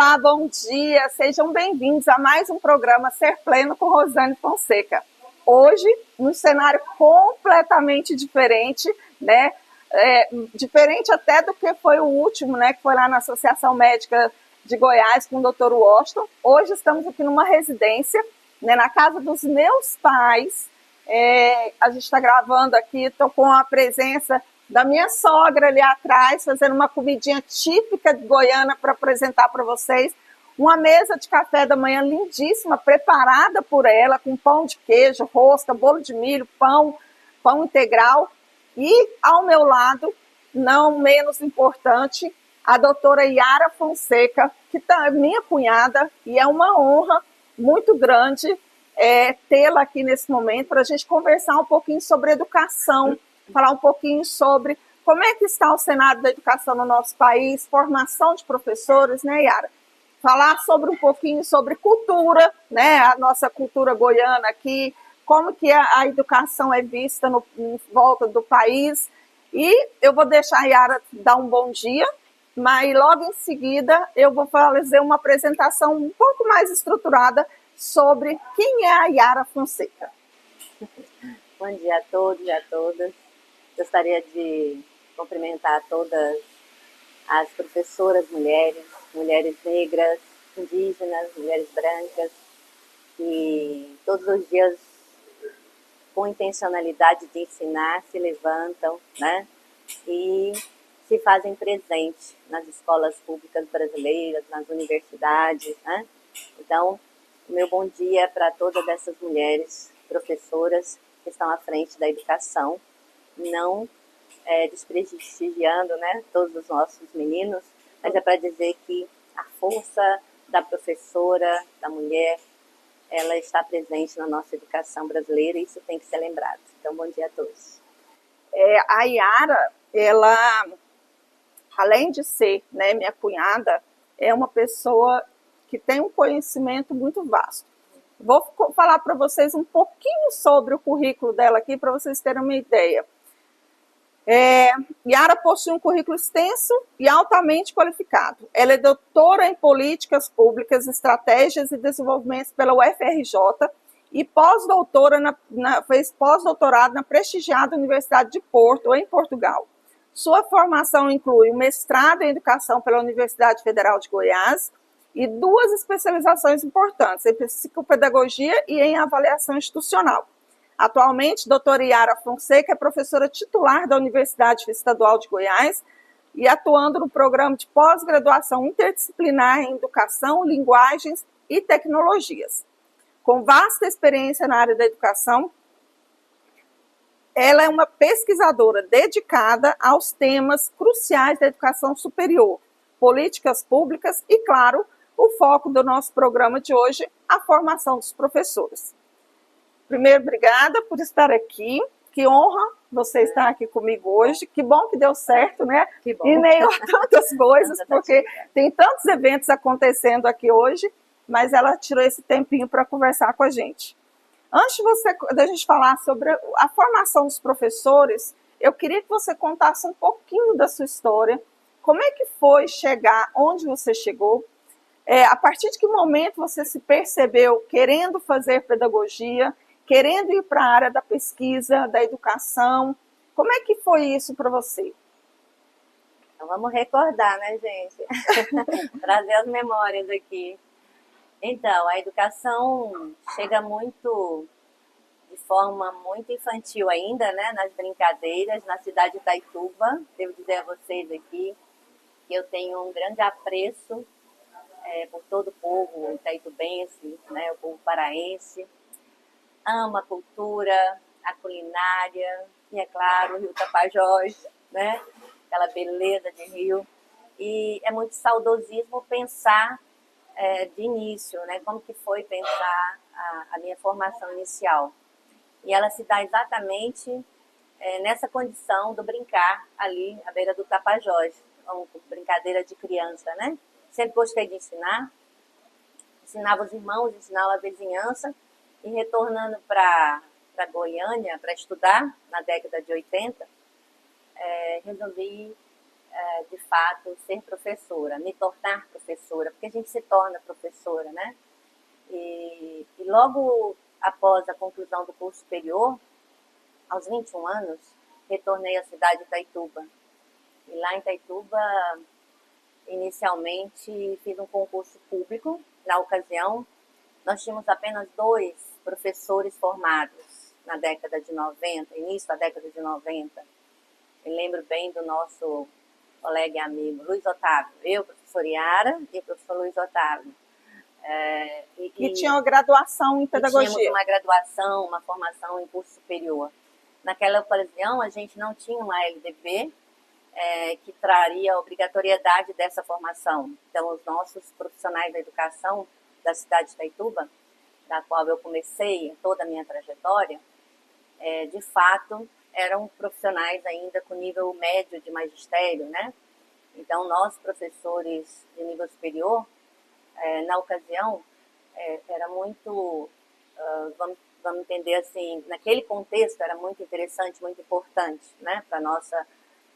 Olá, bom dia, sejam bem-vindos a mais um programa Ser Pleno com Rosane Fonseca. Hoje, num cenário completamente diferente, né? Diferente até do que foi o último, né? Que foi lá na Associação Médica de Goiás com o Dr. Washington. Hoje estamos aqui numa residência, né, na casa dos meus pais. A gente está gravando aqui, estou com a presença da minha sogra ali atrás, fazendo uma comidinha típica de Goiânia para apresentar para vocês. Uma mesa de café da manhã lindíssima, preparada por ela, com pão de queijo, rosca, bolo de milho, pão integral. E ao meu lado, não menos importante, a doutora Yara Fonseca, que é minha cunhada, e é uma honra muito grande tê-la aqui nesse momento para a gente conversar um pouquinho sobre educação, falar um pouquinho sobre como é que está o cenário da educação no nosso país, formação de professores, né, Yara? Falar sobre um pouquinho sobre cultura, né, a nossa cultura goiana aqui, como que a educação é vista em volta do país. E eu vou deixar a Yara dar um bom dia, mas logo em seguida eu vou fazer uma apresentação um pouco mais estruturada sobre quem é a Yara Fonseca. Bom dia a todos e a todas. Gostaria de cumprimentar todas as professoras mulheres negras, indígenas, mulheres brancas, que todos os dias, com intencionalidade de ensinar, se levantam, né? E se fazem presente nas escolas públicas brasileiras, nas universidades, né? Então, o meu bom dia para todas essas mulheres professoras que estão à frente da educação, não desprestigiando, né, todos os nossos meninos, mas é para dizer que a força da professora, da mulher, ela está presente na nossa educação brasileira e isso tem que ser lembrado. Então, bom dia a todos. A Yara, ela, além de ser, né, minha cunhada, é uma pessoa que tem um conhecimento muito vasto. Vou falar para vocês um pouquinho sobre o currículo dela aqui, para vocês terem uma ideia. Yara possui um currículo extenso e altamente qualificado. Ela é doutora em Políticas Públicas, Estratégias e Desenvolvimento pela UFRJ e fez pós-doutorado na prestigiada Universidade de Porto, em Portugal. Sua formação inclui um mestrado em Educação pela Universidade Federal de Goiás e 2 especializações importantes, em Psicopedagogia e em Avaliação Institucional. Atualmente, doutora Yara Fonseca é professora titular da Universidade Estadual de Goiás e atuando no programa de pós-graduação interdisciplinar em Educação, Linguagens e Tecnologias. Com vasta experiência na área da educação, ela é uma pesquisadora dedicada aos temas cruciais da educação superior, políticas públicas e, claro, o foco do nosso programa de hoje, a formação dos professores. Primeiro, obrigada por estar aqui. Que honra você estar aqui comigo hoje. Que bom que deu certo, né? Que bom. Em meio a tantas coisas, porque tem tantos eventos acontecendo aqui hoje, mas ela tirou esse tempinho para conversar com a gente. Antes da gente falar sobre a formação dos professores, eu queria que você contasse um pouquinho da sua história. Como é que foi chegar onde você chegou? A partir de que momento você se percebeu querendo fazer pedagogia, querendo ir para a área da pesquisa, da educação? Como é que foi isso para você? Então, vamos recordar, né, gente? Trazer as memórias aqui. Então, a educação chega de forma muito infantil ainda, né, nas brincadeiras, na cidade de Itaituba. Devo dizer a vocês aqui que eu tenho um grande apreço por todo o povo itaitubense, né, o povo paraense. Amo a cultura, a culinária, e é claro, o Rio Tapajós, né? Aquela beleza de rio. E é muito saudosismo pensar de início, né? Como que foi pensar a minha formação inicial. E ela se dá exatamente nessa condição do brincar ali à beira do Tapajós, uma brincadeira de criança, né? Sempre gostei de ensinar, ensinava os irmãos, ensinava a vizinhança, e retornando para Goiânia para estudar, na década de 80, resolvi de fato, ser professora, me tornar professora, porque a gente se torna professora, né? E logo após a conclusão do curso superior, aos 21 anos, retornei à cidade de Itaituba. E lá em Itaituba, inicialmente, fiz um concurso público. Na ocasião, nós tínhamos apenas 2 professores formados na década de 90, início da década de 90. Me lembro bem do nosso colega e amigo Luiz Otávio, eu, professor Yara, e o professor Luiz Otávio. E tinha uma graduação em pedagogia. Tínhamos uma graduação, uma formação em curso superior. Naquela ocasião, a gente não tinha uma LDB que traria a obrigatoriedade dessa formação. Então, os nossos profissionais da educação da cidade de Itaituba, da qual eu comecei toda a minha trajetória, de fato, eram profissionais ainda com nível médio de magistério, né? Então, nós, professores de nível superior, na ocasião, era muito, vamos entender assim, naquele contexto era muito interessante, muito importante, né? Para a nossa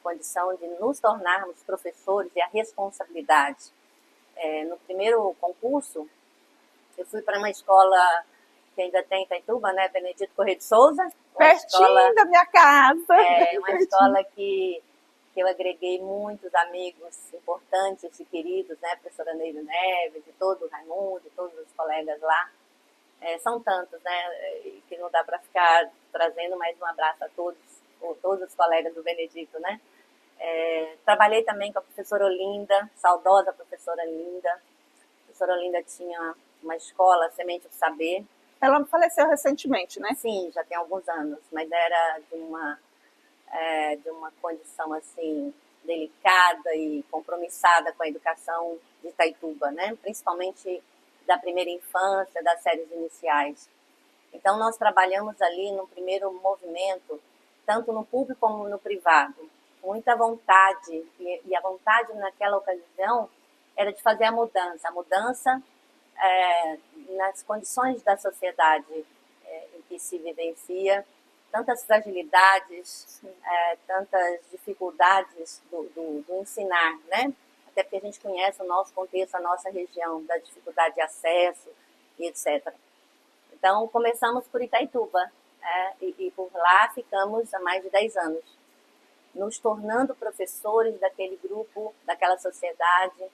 condição de nos tornarmos professores e a responsabilidade. No primeiro concurso, eu fui para uma escola que ainda tem em Itaituba, né? Benedito Corrêa de Souza. Pertinho da minha casa. Uma escola que eu agreguei muitos amigos importantes e queridos, né? Professora Neide Neves, de todo o Raimundo, de todos os colegas lá. São tantos, né? Que não dá para ficar trazendo mais um abraço a todos, ou todos os colegas do Benedito, né? Trabalhei também com a professora Olinda, saudosa professora Olinda. A professora Olinda tinha uma escola, Semente do Saber. Ela faleceu recentemente, né? Sim, já tem alguns anos, mas era de uma condição assim delicada e compromissada com a educação de Itaituba, né? Principalmente da primeira infância, das séries iniciais. Então, nós trabalhamos ali no primeiro movimento, tanto no público como no privado, com muita vontade, e a vontade naquela ocasião era de fazer a mudança nas condições da sociedade em que se vivencia, tantas fragilidades, tantas dificuldades do ensinar, né? Até porque a gente conhece o nosso contexto, a nossa região, da dificuldade de acesso e etc. Então, começamos por Itaituba, e por lá ficamos há mais de 10 anos, nos tornando professores daquele grupo, daquela sociedade,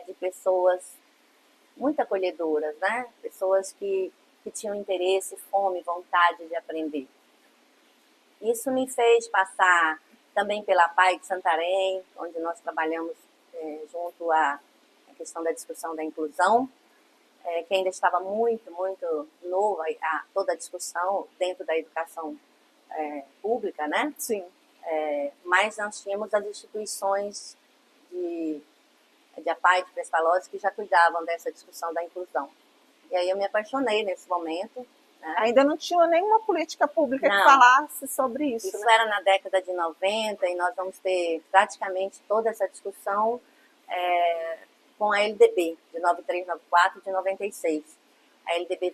de pessoas muito acolhedoras, né? Pessoas que tinham interesse, fome, vontade de aprender. Isso me fez passar também pela PAI de Santarém, onde nós trabalhamos junto à questão da discussão da inclusão, que ainda estava muito, muito nova toda a discussão dentro da educação pública, né? Sim. Mas nós tínhamos as instituições de APAE, de Pestalozzi, que já cuidavam dessa discussão da inclusão. E aí eu me apaixonei nesse momento. Né? Ainda não tinha nenhuma política pública que falasse sobre isso. Isso né? Era na década de 90 e nós vamos ter praticamente toda essa discussão com a LDB, de 9394 de 96. A LDB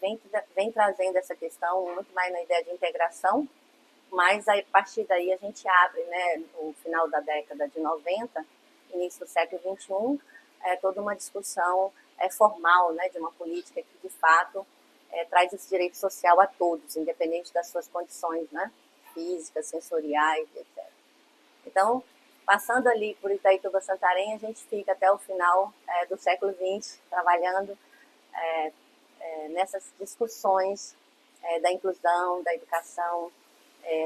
vem trazendo essa questão muito mais na ideia de integração, mas a partir daí a gente abre, né, no final da década de 90, início do século XXI, toda uma discussão formal, né, de uma política que, de fato, traz esse direito social a todos, independente das suas condições, né, físicas, sensoriais, etc. Então, passando ali por Itaituba, Santarém, a gente fica até o final do século XX trabalhando nessas discussões da inclusão, da educação,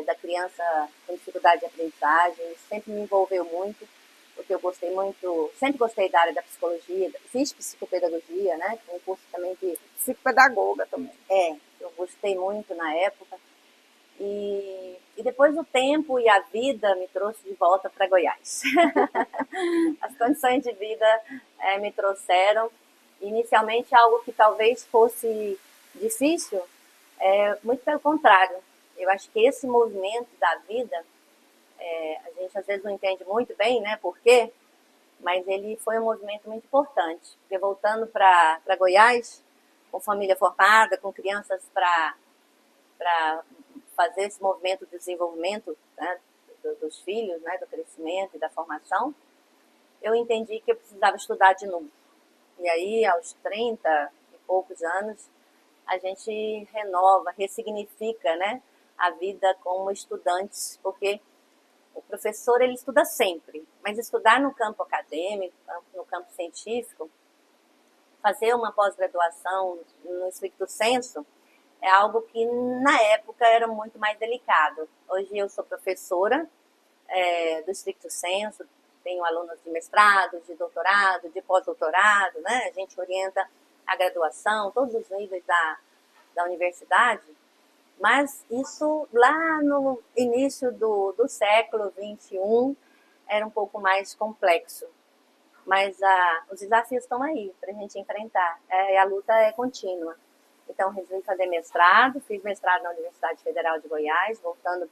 da criança com dificuldade de aprendizagem. Isso sempre me envolveu muito, porque eu gostei muito, sempre gostei da área da psicologia, fiz psicopedagogia, né? Um curso também de psicopedagoga também. Eu gostei muito na época. E depois o tempo e a vida me trouxe de volta para Goiás. As condições de vida me trouxeram, inicialmente, algo que talvez fosse difícil, muito pelo contrário. Eu acho que esse movimento da vida, a gente às vezes não entende muito bem, né, por quê, mas ele foi um movimento muito importante. Porque voltando para Goiás, com família formada, com crianças para fazer esse movimento de desenvolvimento, né, dos dos filhos, né, do crescimento e da formação, eu entendi que eu precisava estudar de novo. E aí, aos 30 e poucos anos, a gente renova, ressignifica, né, a vida como estudantes, porque o professor ele estuda sempre, mas estudar no campo acadêmico, no campo científico, fazer uma pós-graduação no stricto sensu, é algo que na época era muito mais delicado. Hoje eu sou professora do stricto sensu, tenho alunos de mestrado, de doutorado, de pós-doutorado, né? A gente orienta a graduação, todos os níveis da universidade, mas isso lá no início do século XXI era um pouco mais complexo. Mas os desafios estão aí para a gente enfrentar, a luta é contínua. Então, resolvi fazer mestrado, fiz mestrado na Universidade Federal de Goiás, voltando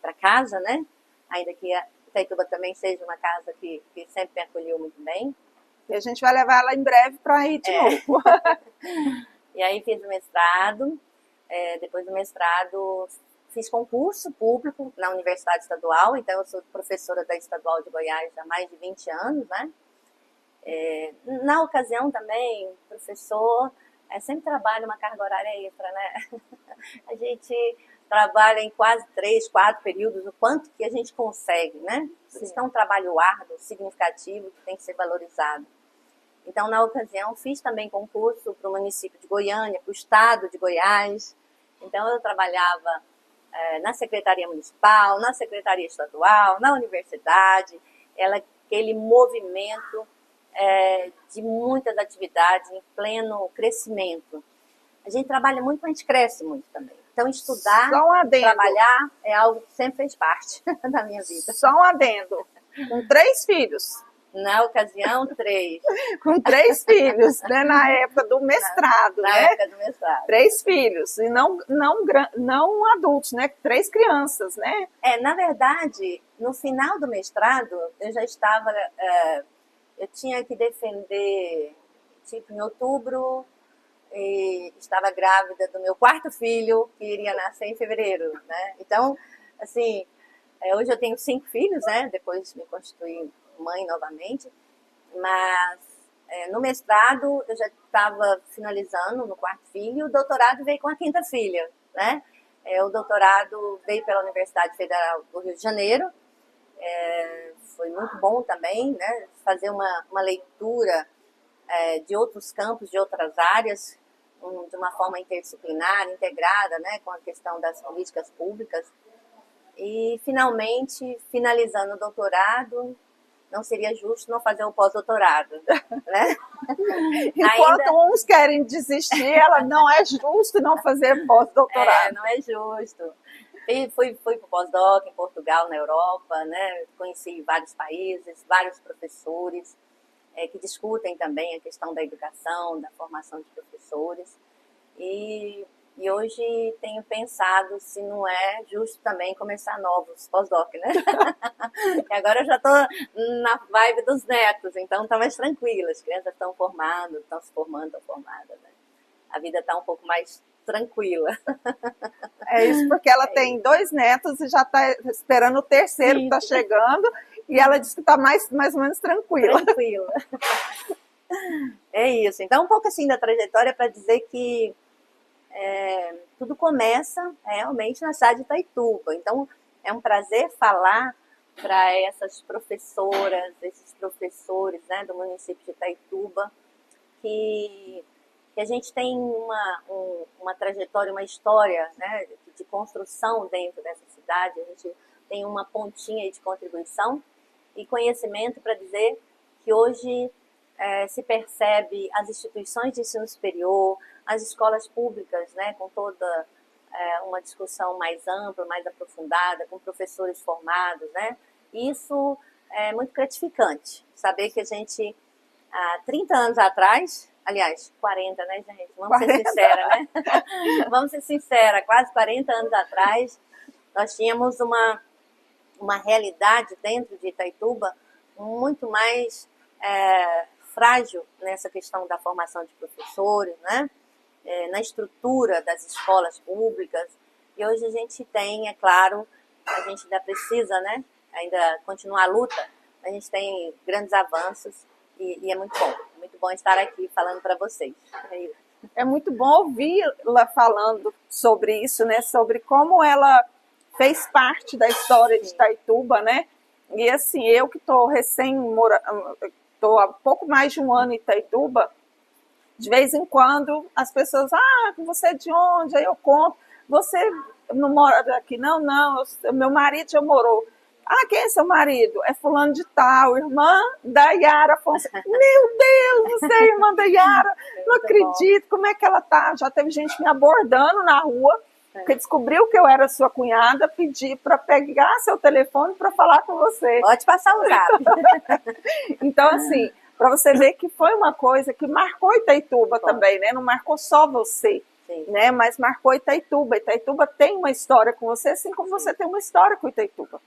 para casa, né? Ainda que a Itaituba também seja uma casa que sempre me acolheu muito bem. E a gente vai levar ela em breve para ir de novo. E aí fiz o mestrado, depois do mestrado fiz concurso público na Universidade Estadual, então eu sou professora da Estadual de Goiás há mais de 20 anos, né? Na ocasião também, professor sempre trabalha uma carga horária extra, né? A gente trabalha em quase 3, 4 períodos, o quanto que a gente consegue, né? Isso é um trabalho árduo, significativo, que tem que ser valorizado. Então, na ocasião, fiz também concurso para o município de Goiânia, para o estado de Goiás. Então, eu trabalhava na Secretaria Municipal, na Secretaria Estadual, na universidade, aquele movimento de muitas atividades em pleno crescimento. A gente trabalha muito, mas a gente cresce muito também. Então, estudar, trabalhar é algo que sempre fez parte da minha vida. Só um adendo. Com 3 filhos. Na ocasião, 3. Com 3 filhos, né? Na época do mestrado, na né? época do mestrado. 3 filhos. E não adultos, né? 3 crianças, né? Na verdade, no final do mestrado, eu já estava... eu tinha que defender, tipo, em outubro, e estava grávida do meu 4º filho, que iria nascer em fevereiro, né? Então, assim, hoje eu tenho 5 filhos, né? Depois me constituí mãe novamente, mas no mestrado eu já estava finalizando no 4º filho, e o doutorado veio com a 5ª filha, né? O doutorado veio pela Universidade Federal do Rio de Janeiro, foi muito bom também, né? Fazer uma leitura de outros campos, de outras áreas, de uma forma interdisciplinar, integrada, né, com a questão das políticas públicas. E, finalmente, finalizando o doutorado, não seria justo não fazer o pós-doutorado, né? Enquanto uns querem desistir, ela não é justo não fazer pós-doutorado. Não é justo. Fui para o pós-doc em Portugal, na Europa, né? Conheci vários países, vários professores que discutem também a questão da educação, da formação de professores. E hoje tenho pensado se não é justo também começar novos pós-doc, né? E agora eu já estou na vibe dos netos, então está mais tranquila. As crianças estão formando, estão se formando, estão formadas, né? A vida está um pouco mais tranquila. É isso, porque ela tem 2 netos e já está esperando o 3º que está chegando, e ela disse que está mais ou menos tranquila. Tranquila. É isso. Então, um pouco assim da trajetória para dizer que tudo começa realmente na cidade de Itaituba. Então, é um prazer falar para essas professoras, esses professores, né, do município de Itaituba, que a gente tem uma trajetória, uma história, né, de construção dentro dessa cidade. A gente tem uma pontinha de contribuição e conhecimento para dizer que hoje se percebe as instituições de ensino superior, as escolas públicas, né, com toda uma discussão mais ampla, mais aprofundada, com professores formados, né? Isso é muito gratificante, saber que a gente, há 30 anos atrás, aliás, 40, né, gente? Vamos 40. Ser sinceras, né? Vamos ser sinceras, quase 40 anos atrás, nós tínhamos uma realidade dentro de Itaituba muito mais frágil nessa questão da formação de professores, né? Na estrutura das escolas públicas. E hoje a gente tem, é claro, a gente ainda precisa, né, ainda continua a luta, a gente tem grandes avanços e é muito bom estar aqui falando para vocês. É muito bom ouvi-la falando sobre isso, né? Sobre como ela fez parte da história de Itaituba, né? E assim, eu que estou estou há pouco mais de um ano em Itaituba, de vez em quando as pessoas, você é de onde? Aí eu conto, você não mora aqui? Não, meu marido já morou. Quem é seu marido? É fulano de tal, irmã da Yara Fonseca. Meu Deus, você é irmã da Yara? Não acredito, como é que ela tá? Já teve gente me abordando na rua, porque descobriu que eu era sua cunhada, pedi para pegar seu telefone para falar com você. Pode passar o zap. Então, assim, para você ver que foi uma coisa que marcou Itaituba também, né? Não marcou só você, né? Mas marcou Itaituba. Itaituba tem uma história com você, assim como você tem uma história com Itaituba.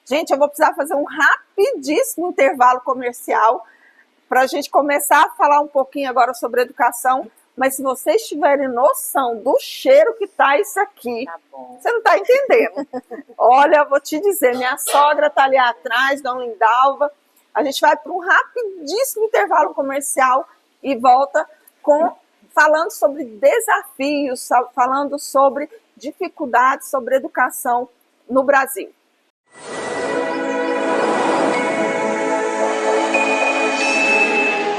Gente, eu vou precisar fazer um rapidíssimo intervalo comercial para a gente começar a falar um pouquinho agora sobre educação. Mas se vocês tiverem noção do cheiro que tá isso aqui, você não está entendendo. Olha, vou te dizer, minha sogra está ali atrás, Dona Lindalva. A gente vai para um rapidíssimo intervalo comercial e volta falando sobre desafios, falando sobre dificuldades, sobre educação no Brasil.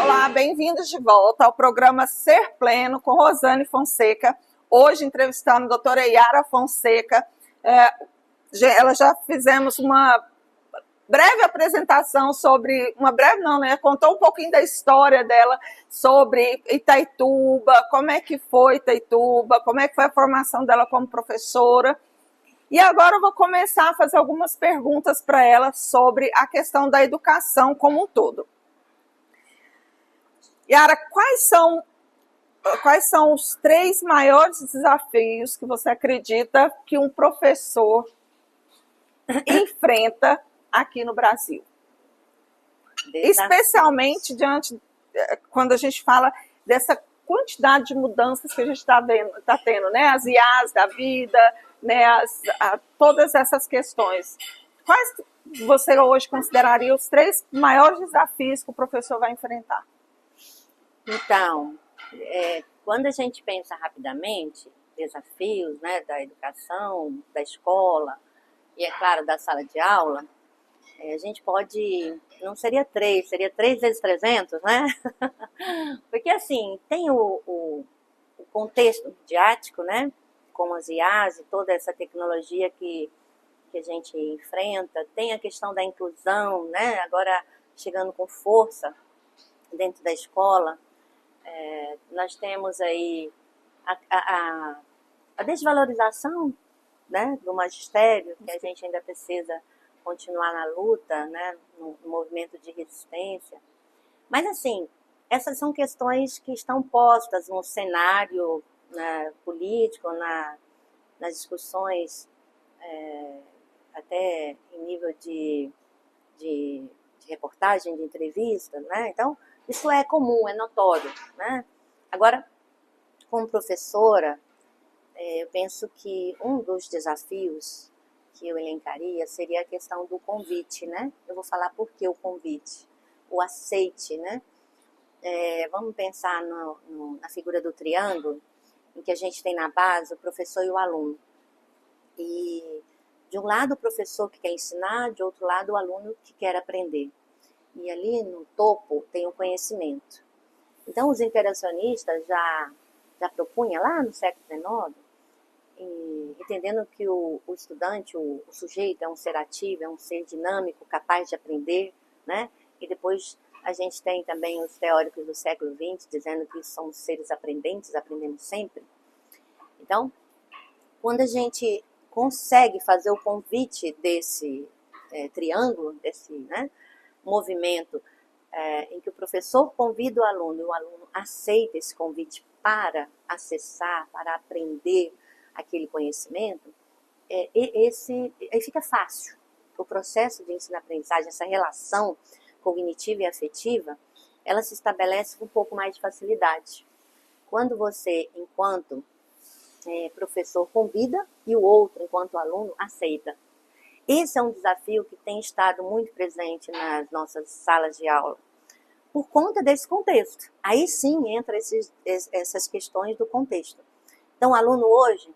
Olá, bem-vindos de volta ao programa Ser Pleno com Rosane Fonseca. Hoje entrevistando a doutora Yara Fonseca. Ela já fizemos uma breve apresentação sobre, contou um pouquinho da história dela sobre Itaituba, como é que foi Itaituba, como é que foi a formação dela como professora. E agora eu vou começar a fazer algumas perguntas para ela sobre a questão da educação como um todo. Yara, quais são os 3 maiores desafios que você acredita que um professor enfrenta aqui no Brasil? Especialmente quando a gente fala dessa quantidade de mudanças que a gente está tendo, né? As IAs da vida, né? Todas essas questões. Quais você hoje consideraria os 3 maiores desafios que o professor vai enfrentar? Então, quando a gente pensa rapidamente, desafios, né, da educação, da escola e, é claro, da sala de aula, a gente pode, não seria 3, seria 3 vezes 300, né? Porque, assim, tem o contexto midiático, né, como as IAs e toda essa tecnologia que a gente enfrenta, tem a questão da inclusão, né, agora chegando com força dentro da escola. Nós temos aí a desvalorização, né, do magistério, que a gente ainda precisa continuar na luta, né, no movimento de resistência. Mas, assim, essas são questões que estão postas no cenário, né, político, nas discussões, até em nível de reportagem, de entrevista, né? Então, isso é comum, é notório, né? Agora, como professora, eu penso que um dos desafios que eu elencaria seria a questão do convite, né? Eu vou falar por que o convite, o aceite, né? Vamos pensar na figura do triângulo, em que a gente tem na base o professor e o aluno. E de um lado o professor que quer ensinar, de outro lado o aluno que quer aprender. E ali no topo tem o conhecimento. Então os interacionistas já propunham lá no século XIX, entendendo que o estudante, o sujeito é um ser ativo, é um ser dinâmico, capaz de aprender, né? E depois a gente tem também os teóricos do século XX dizendo que somos seres aprendentes, aprendemos sempre. Então, quando a gente consegue fazer o convite desse triângulo, desse, né, movimento em que o professor convida o aluno e o aluno aceita esse convite para acessar, para aprender aquele conhecimento, aí fica fácil. O processo de ensino-aprendizagem, essa relação cognitiva e afetiva, ela se estabelece com um pouco mais de facilidade. Quando você, enquanto professor, convida e o outro, enquanto aluno, aceita. esse é um desafio que tem estado muito presente nas nossas salas de aula, por conta desse contexto. Aí sim entra essas questões do contexto. Então, o aluno hoje,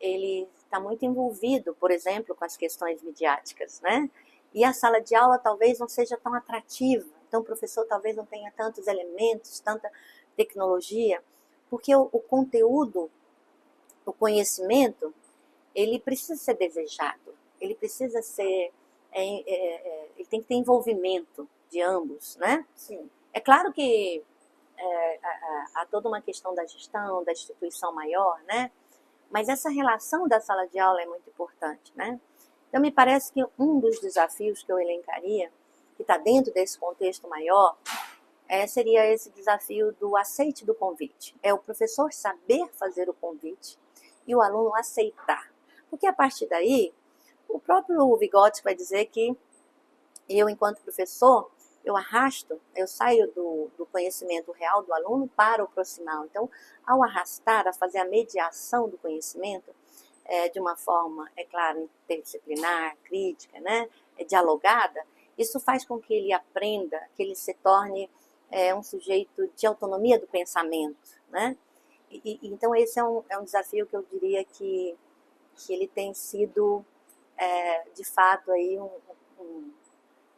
ele está muito envolvido, por exemplo, com as questões midiáticas, né? E a sala de aula talvez não seja tão atrativa, então o professor talvez não tenha tantos elementos, tanta tecnologia, porque o conteúdo, o conhecimento, ele precisa ser desejado, ele precisa ser, ele tem que ter envolvimento de ambos, né? Sim. É claro que há toda uma questão da gestão, da instituição maior, né? Mas essa relação da sala de aula é muito importante, né? Então, me parece que um dos desafios que eu elencaria, que está dentro desse contexto maior, seria esse desafio do aceite do convite. É o professor saber fazer o convite e o aluno aceitar. Porque a partir daí, o próprio Vygotsky vai dizer que eu, enquanto professor, eu saio do conhecimento real do aluno para o proximal. Então, ao arrastar, a fazer a mediação do conhecimento, de uma forma, é claro, interdisciplinar, crítica, né, dialogada, isso faz com que ele aprenda, que ele se torne um sujeito de autonomia do pensamento, né? Então, esse é um desafio que eu diria que ele tem sido, de fato, aí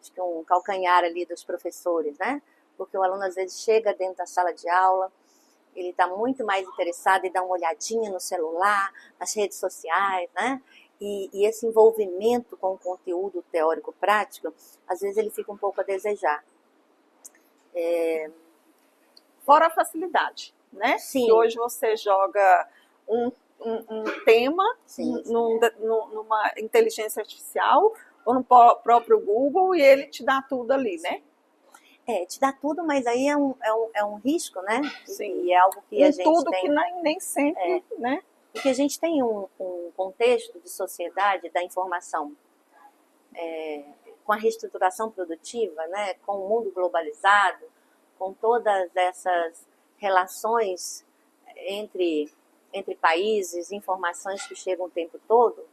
acho que um calcanhar ali dos professores, né? Porque o aluno, às vezes, chega dentro da sala de aula, ele está muito mais interessado em dar uma olhadinha no celular, nas redes sociais, né? E esse envolvimento com o conteúdo teórico-prático, às vezes ele fica um pouco a desejar. Fora a facilidade, né? Sim. Que hoje você joga um tema numa inteligência artificial ou no próprio Google e ele te dá tudo ali, né? Te dá tudo, mas aí é um risco, né? Sim. E é algo que a gente tudo tem... que nem sempre, né? Porque a gente tem um contexto de sociedade da informação, com a reestruturação produtiva, né? Com o mundo globalizado, com todas essas relações entre países, informações que chegam o tempo todo.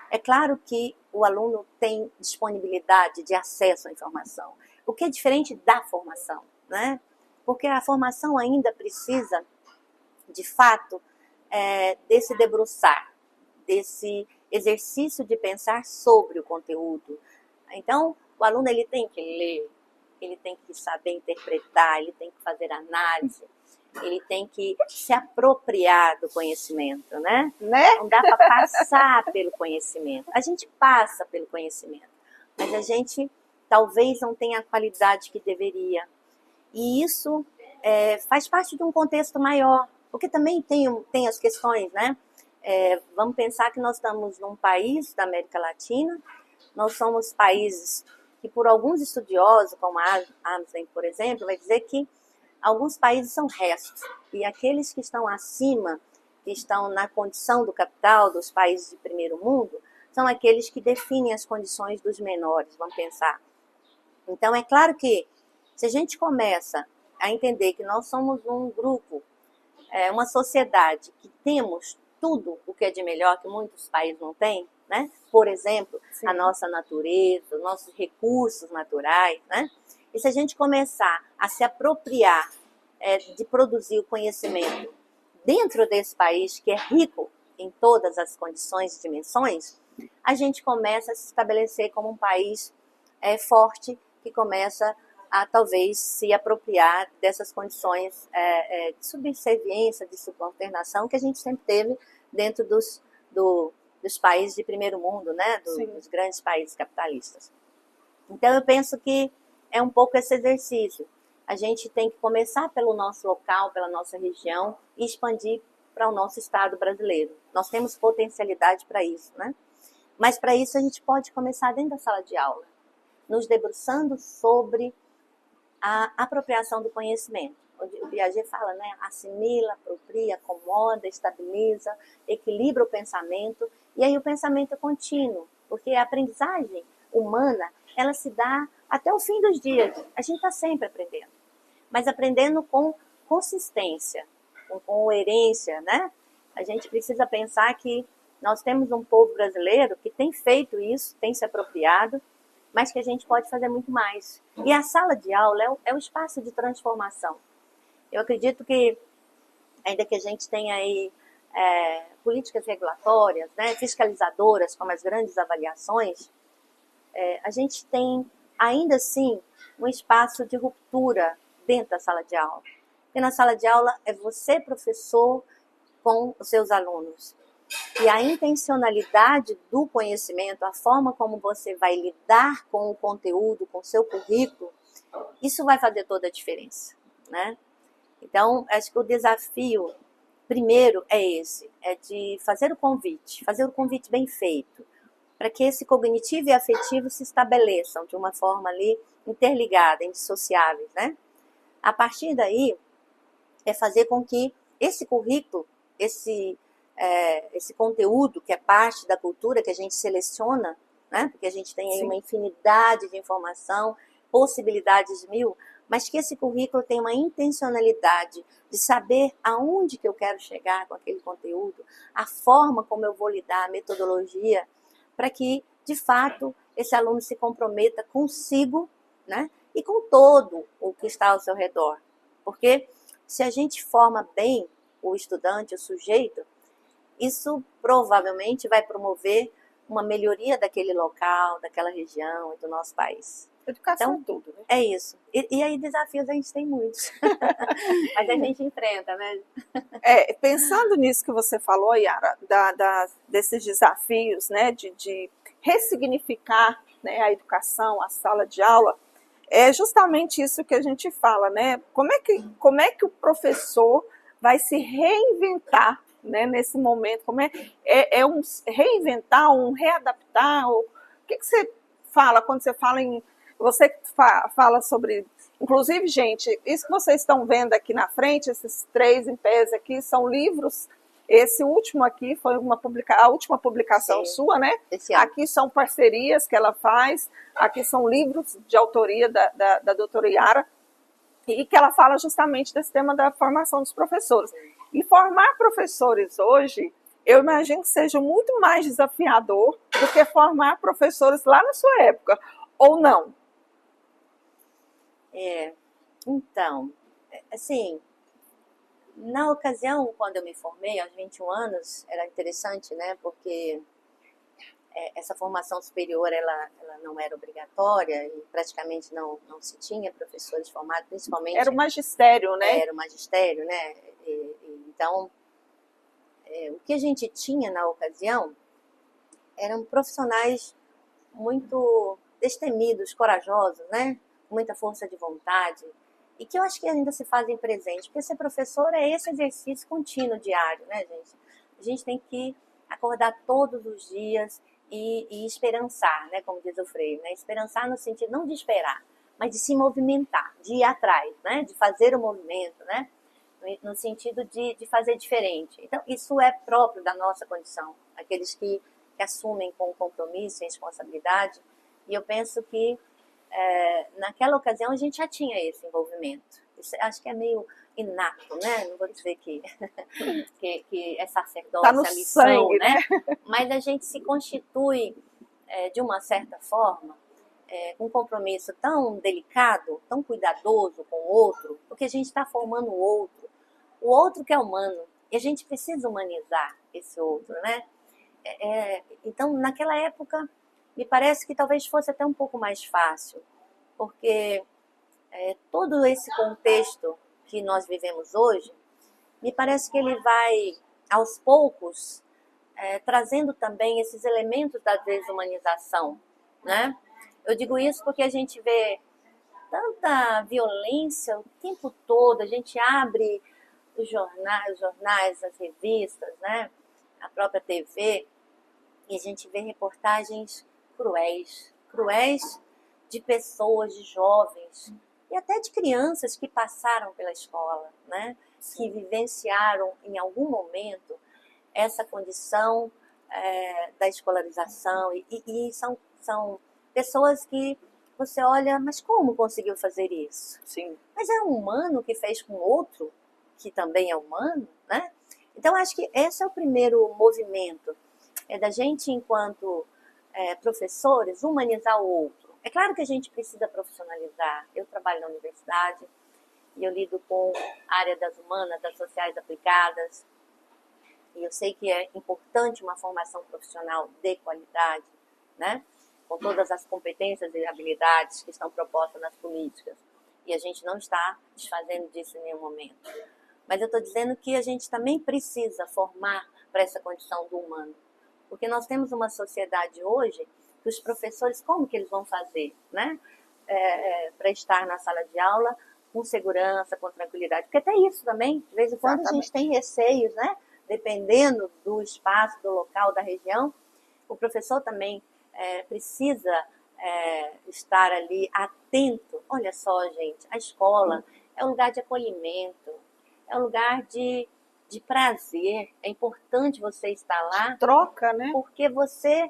É claro que o aluno tem disponibilidade de acesso à informação, o que é diferente da formação, né? Porque a formação ainda precisa, de fato, desse debruçar, desse exercício de pensar sobre o conteúdo. Então, o aluno ele tem que ler, ele tem que saber interpretar, ele tem que fazer análise, ele tem que se apropriar do conhecimento, né? Não dá para passar pelo conhecimento. A gente passa pelo conhecimento, mas a gente talvez não tenha a qualidade que deveria. E isso faz parte de um contexto maior, porque também tem as questões, né? Vamos pensar que nós estamos num país da América Latina, nós somos países que, por alguns estudiosos, como Amsden, por exemplo, vai dizer que alguns países são restos, e aqueles que estão acima, que estão na condição do capital, dos países de primeiro mundo, são aqueles que definem as condições dos menores, vamos pensar. Então, é claro que, se a gente começa a entender que nós somos um grupo, uma sociedade que temos tudo o que é de melhor que muitos países não têm, né? Por exemplo, sim, a nossa natureza, os nossos recursos naturais, né? E se a gente começar a se apropriar de produzir o conhecimento dentro desse país, que é rico em todas as condições e dimensões, a gente começa a se estabelecer como um país forte, que começa a talvez se apropriar dessas condições de subserviência, de subalternação que a gente sempre teve dentro dos países de primeiro mundo, né? Dos grandes países capitalistas. Então, eu penso que é um pouco esse exercício. A gente tem que começar pelo nosso local, pela nossa região e expandir para o nosso estado brasileiro. Nós temos potencialidade para isso, né? Mas para isso a gente pode começar dentro da sala de aula, nos debruçando sobre a apropriação do conhecimento. O Piaget fala, né? Assimila, apropria, acomoda, estabiliza, equilibra o pensamento. E aí o pensamento é contínuo, porque a aprendizagem humana, ela se dá até o fim dos dias. A gente está sempre aprendendo, mas aprendendo com consistência, com coerência, né? A gente precisa pensar que Nós temos um povo brasileiro que tem feito isso, tem se apropriado, mas que a gente pode fazer muito mais. E a sala de aula é um espaço de transformação. Eu acredito que, ainda que a gente tenha aí políticas regulatórias, né, fiscalizadoras, como as grandes avaliações, a gente tem, ainda assim, um espaço de ruptura dentro da sala de aula. Porque na sala de aula é você, professor, com os seus alunos. E a intencionalidade do conhecimento, a forma como você vai lidar com o conteúdo, com o seu currículo, isso vai fazer toda a diferença, né? Então, acho que o desafio primeiro é esse, é de fazer o convite bem feito, para que esse cognitivo e afetivo se estabeleçam de uma forma ali interligada, indissociáveis, né? A partir daí, é fazer com que esse currículo, esse conteúdo que é parte da cultura que a gente seleciona, né? Porque a gente tem aí Sim. uma infinidade de informação, possibilidades mil, mas que esse currículo tem uma intencionalidade de saber aonde que eu quero chegar com aquele conteúdo, a forma como eu vou lidar, a metodologia, para que, de fato, esse aluno se comprometa consigo, né? E com todo o que está ao seu redor. Porque se a gente forma bem o estudante, o sujeito, isso provavelmente vai promover uma melhoria daquele local, daquela região e do nosso país. Educação Então, é tudo, né? É isso. E aí desafios a gente tem muitos. Mas a gente enfrenta, né? Pensando nisso que você falou, Yara, desses desafios, né, de ressignificar, né, a educação, a sala de aula, é justamente isso que a gente fala, né? Como é que o professor vai se reinventar, né, nesse momento? Um reinventar, um readaptar? O que você fala quando você fala em... Você fala sobre... Inclusive, gente, isso que vocês estão vendo aqui na frente, esses 3 em pés aqui, são livros. Esse último aqui foi a última publicação Sim, sua, né? Aqui são parcerias que ela faz, aqui são livros de autoria da doutora Yara, e que ela fala justamente desse tema da formação dos professores. E formar professores hoje, eu imagino que seja muito mais desafiador do que formar professores lá na sua época, ou não? Então, assim, na ocasião, quando eu me formei, aos 21 anos, era interessante, né? Porque essa formação superior, ela não era obrigatória e praticamente não se tinha professores formados, principalmente... Era o magistério, né? Era o magistério, né? Então, o que a gente tinha na ocasião eram profissionais muito destemidos, corajosos, né? Com muita força de vontade, e que eu acho que ainda se fazem presente, porque ser professor é esse exercício contínuo, diário, né, gente? A gente tem que acordar todos os dias e esperançar, né, como diz o Freire, né? Esperançar no sentido não de esperar, mas de se movimentar, de ir atrás, né? De fazer o movimento, né? No sentido de fazer diferente. Então, isso é próprio da nossa condição, aqueles que assumem com compromisso e responsabilidade, e eu penso que naquela ocasião a gente já tinha esse envolvimento. Isso, acho que é meio inato, né? Não vou dizer que é sacerdócio, tá no a missão, sangue, né? Mas a gente se constitui, de uma certa forma, com um compromisso tão delicado, tão cuidadoso com o outro, porque a gente está formando o outro que é humano, e a gente precisa humanizar esse outro, né? Então, naquela época, me parece que talvez fosse até um pouco mais fácil, porque todo esse contexto que nós vivemos hoje, me parece que ele vai, aos poucos, trazendo também esses elementos da desumanização, né? Eu digo isso porque a gente vê tanta violência o tempo todo, a gente abre os jornais, as revistas, né? A própria TV, e a gente vê reportagens cruéis de pessoas, de jovens, e até de crianças que passaram pela escola, né? Que vivenciaram em algum momento essa condição da escolarização, e são pessoas que você olha, mas como conseguiu fazer isso? Sim. Mas é um humano que fez com outro, que também é humano, né? Então, acho que esse é o primeiro movimento. é da gente, enquanto professores, humanizar o outro. É claro que a gente precisa profissionalizar. Eu trabalho na universidade e eu lido com a área das humanas, das sociais aplicadas, e eu sei que é importante uma formação profissional de qualidade, né? Com todas as competências e habilidades que estão propostas nas políticas. E a gente não está desfazendo disso em nenhum momento. Mas eu estou dizendo que a gente também precisa formar para essa condição do humano. Porque nós temos uma sociedade hoje que os professores, como que eles vão fazer, né? Para estar na sala de aula com segurança, com tranquilidade. Porque até isso também, de vez em quando a gente tem receios, né? Dependendo do espaço, do local, da região, o professor também precisa estar ali atento. Olha só, gente, a escola é um lugar de acolhimento, é um lugar de prazer. É importante você estar lá. Troca, né? Porque você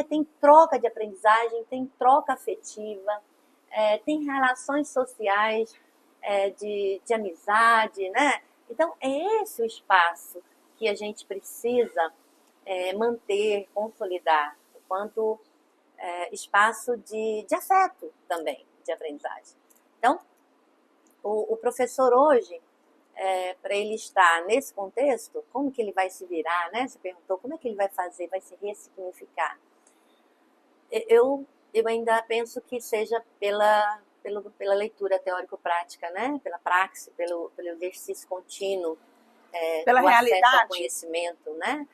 tem troca de aprendizagem, tem troca afetiva, tem relações sociais de amizade, né? Então, é esse o espaço que a gente precisa manter, consolidar, enquanto espaço de afeto também, de aprendizagem. Então, o professor hoje, para ele estar nesse contexto, como que ele vai se virar, né? Você perguntou como é que ele vai fazer, vai se ressignificar. Eu ainda penso que seja pela leitura teórico-prática, né? Pela praxe, pelo exercício contínuo, pela do realidade. acesso ao conhecimento, né?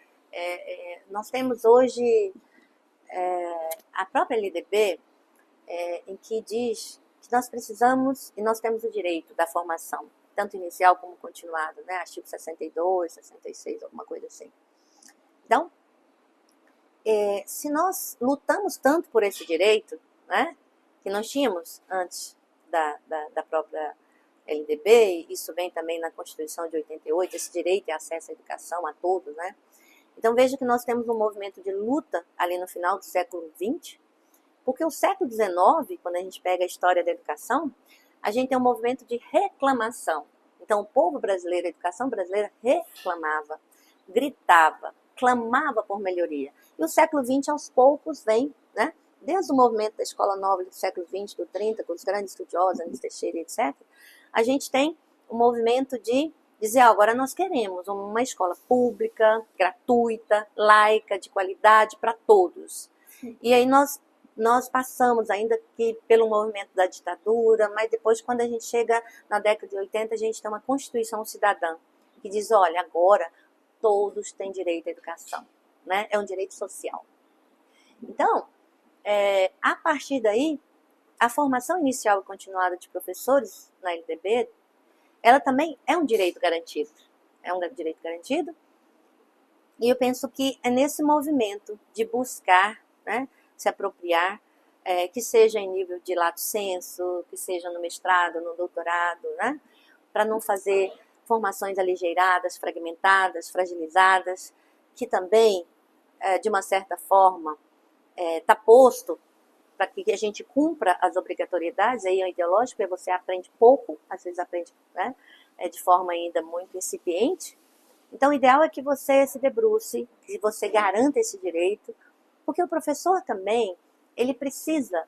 Nós temos hoje a própria LDB, em que diz que nós precisamos e nós temos o direito da formação, tanto inicial como continuado, né? Artigo 62, 66, alguma coisa assim. Então, se nós lutamos tanto por esse direito, né, que nós tínhamos antes da própria LDB, isso vem também na Constituição de 88, esse direito e acesso à educação a todos, né? Então veja que nós temos um movimento de luta ali no final do século XX, porque o século XIX, quando a gente pega a história da educação, a gente tem um movimento de reclamação. Então o povo brasileiro, a educação brasileira reclamava, gritava, clamava por melhoria. E o século XX, aos poucos, vem, né? Desde o movimento da Escola Nova do século XX, do 30, com os grandes estudiosos, Anísio Teixeira, etc., a gente tem um movimento de dizer, agora nós queremos uma escola pública, gratuita, laica, de qualidade para todos. E aí nós passamos, ainda que pelo movimento da ditadura, mas depois, quando a gente chega na década de 80, a gente tem uma Constituição Cidadã, que diz, olha, agora todos têm direito à educação, né? É um direito social. Então, a partir daí, a formação inicial e continuada de professores na LDB, ela também é um direito garantido. É um direito garantido. E eu penso que é nesse movimento de buscar, né, se apropriar, que seja em nível de lato sensu, que seja no mestrado, no doutorado, né, para não fazer formações aligeiradas, fragmentadas, fragilizadas, que também, de uma certa forma, está posto para que a gente cumpra as obrigatoriedades. Aí o ideológico você aprende pouco, às vezes aprende, né, de forma ainda muito incipiente. Então o ideal é que você se debruce, que você garanta esse direito, porque o professor também, ele precisa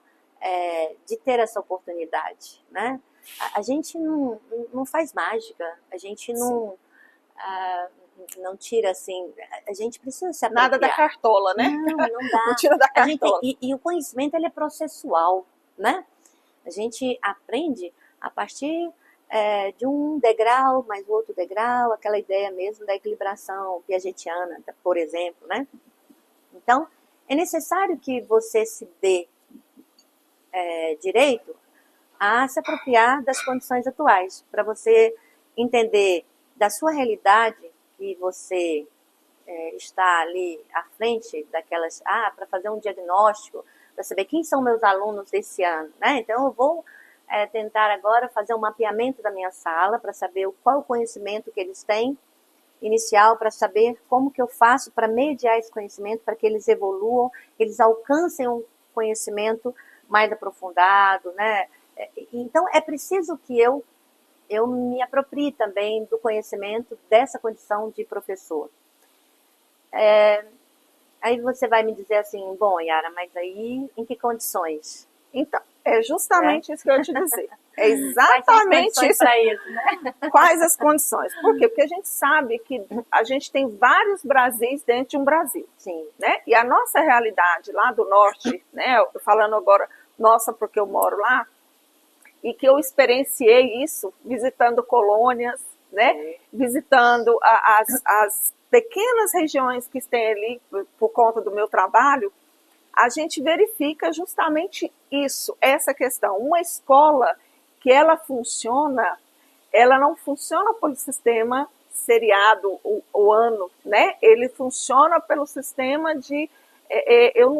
de ter essa oportunidade, né? A gente não faz mágica, a gente não tira assim, a gente precisa se apropriar. Nada da cartola, né? Não dá. Não tira da cartola. E o conhecimento, ele é processual, né? A gente aprende a partir de um degrau, mais outro degrau, aquela ideia mesmo da equilibração piagetiana, por exemplo, né? Então, é necessário que você se dê direito a se apropriar das condições atuais, para você entender da sua realidade, que você está ali à frente daquelas, para fazer um diagnóstico, para saber quem são meus alunos desse ano, né? Então eu vou tentar agora fazer um mapeamento da minha sala, para saber qual o conhecimento que eles têm inicial, para saber como que eu faço para mediar esse conhecimento, para que eles evoluam, eles alcancem um conhecimento mais aprofundado, né? Então é preciso que eu me aproprie também do conhecimento dessa condição de professor. Aí você vai me dizer assim, bom, Yara, mas aí em que condições? Então, é justamente isso que eu ia te dizer. É Quais são as exatamente condições isso. para isso, né? Quais as condições? Por quê? Porque a gente sabe que a gente tem vários Brasis dentro de um Brasil. Sim. Né? E a nossa realidade lá do norte, né? Falando agora nossa porque eu moro lá, e que eu experienciei isso visitando colônias, né? Visitando as pequenas regiões que tem ali por conta do meu trabalho, a gente verifica justamente isso, essa questão. Uma escola que ela não funciona pelo sistema seriado o ano, né? Ele funciona pelo sistema de...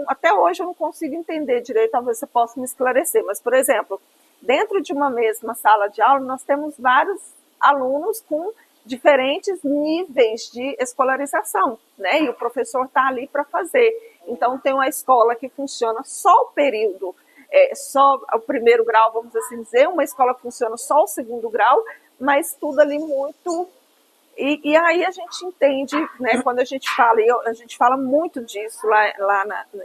até hoje eu não consigo entender direito, talvez você possa me esclarecer, mas, por exemplo, dentro de uma mesma sala de aula, nós temos vários alunos com diferentes níveis de escolarização, né? E o professor está ali para fazer. Então, tem uma escola que funciona só o período, só o primeiro grau, vamos assim dizer, uma escola que funciona só o segundo grau, mas tudo ali muito... E aí a gente entende, né, quando a gente fala, e a gente fala muito disso lá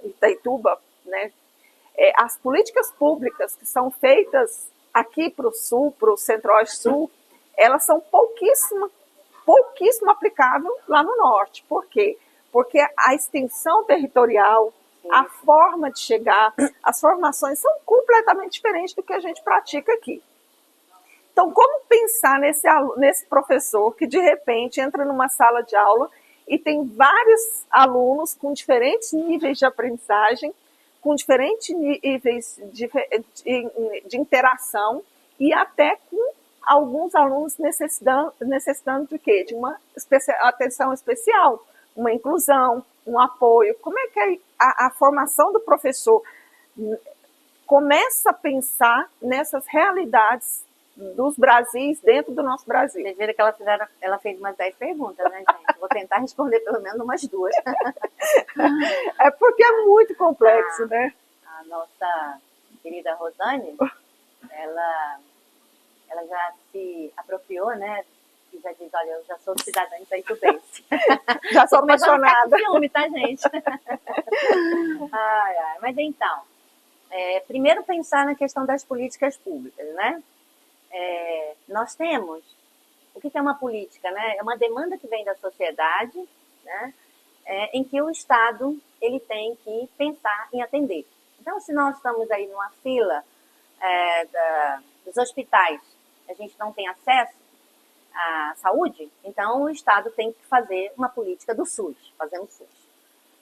em Itaituba, né, as políticas públicas que são feitas aqui para o sul, para o centro-oeste-sul, elas são pouquíssimo aplicável lá no norte. Por quê? Porque a extensão territorial, a forma de chegar, as formações são completamente diferentes do que a gente pratica aqui. Então, como pensar nesse professor que, de repente, entra numa sala de aula e tem vários alunos com diferentes níveis de aprendizagem, com diferentes níveis de interação e até com alguns alunos necessitando de quê? De uma atenção especial, uma inclusão, um apoio. Como é que a formação do professor começa a pensar nessas realidades dos Brasis dentro do nosso Brasil? Vocês viram que ela fez umas 10 perguntas, né, gente? Vou tentar responder pelo menos umas 2. É porque é muito complexo, né? A nossa querida Rosane, ela já se apropriou, né? E já diz, olha, eu já sou cidadã itaitubense. Já sou apaixonada. Ciúme, tá, gente? Mas então, primeiro pensar na questão das políticas públicas, né? Nós temos, o que é uma política, né? É uma demanda que vem da sociedade, né? Em que o Estado ele tem que pensar em atender. Então, se nós estamos aí numa fila dos hospitais, a gente não tem acesso à saúde, então o Estado tem que fazer uma política do SUS, fazer um SUS.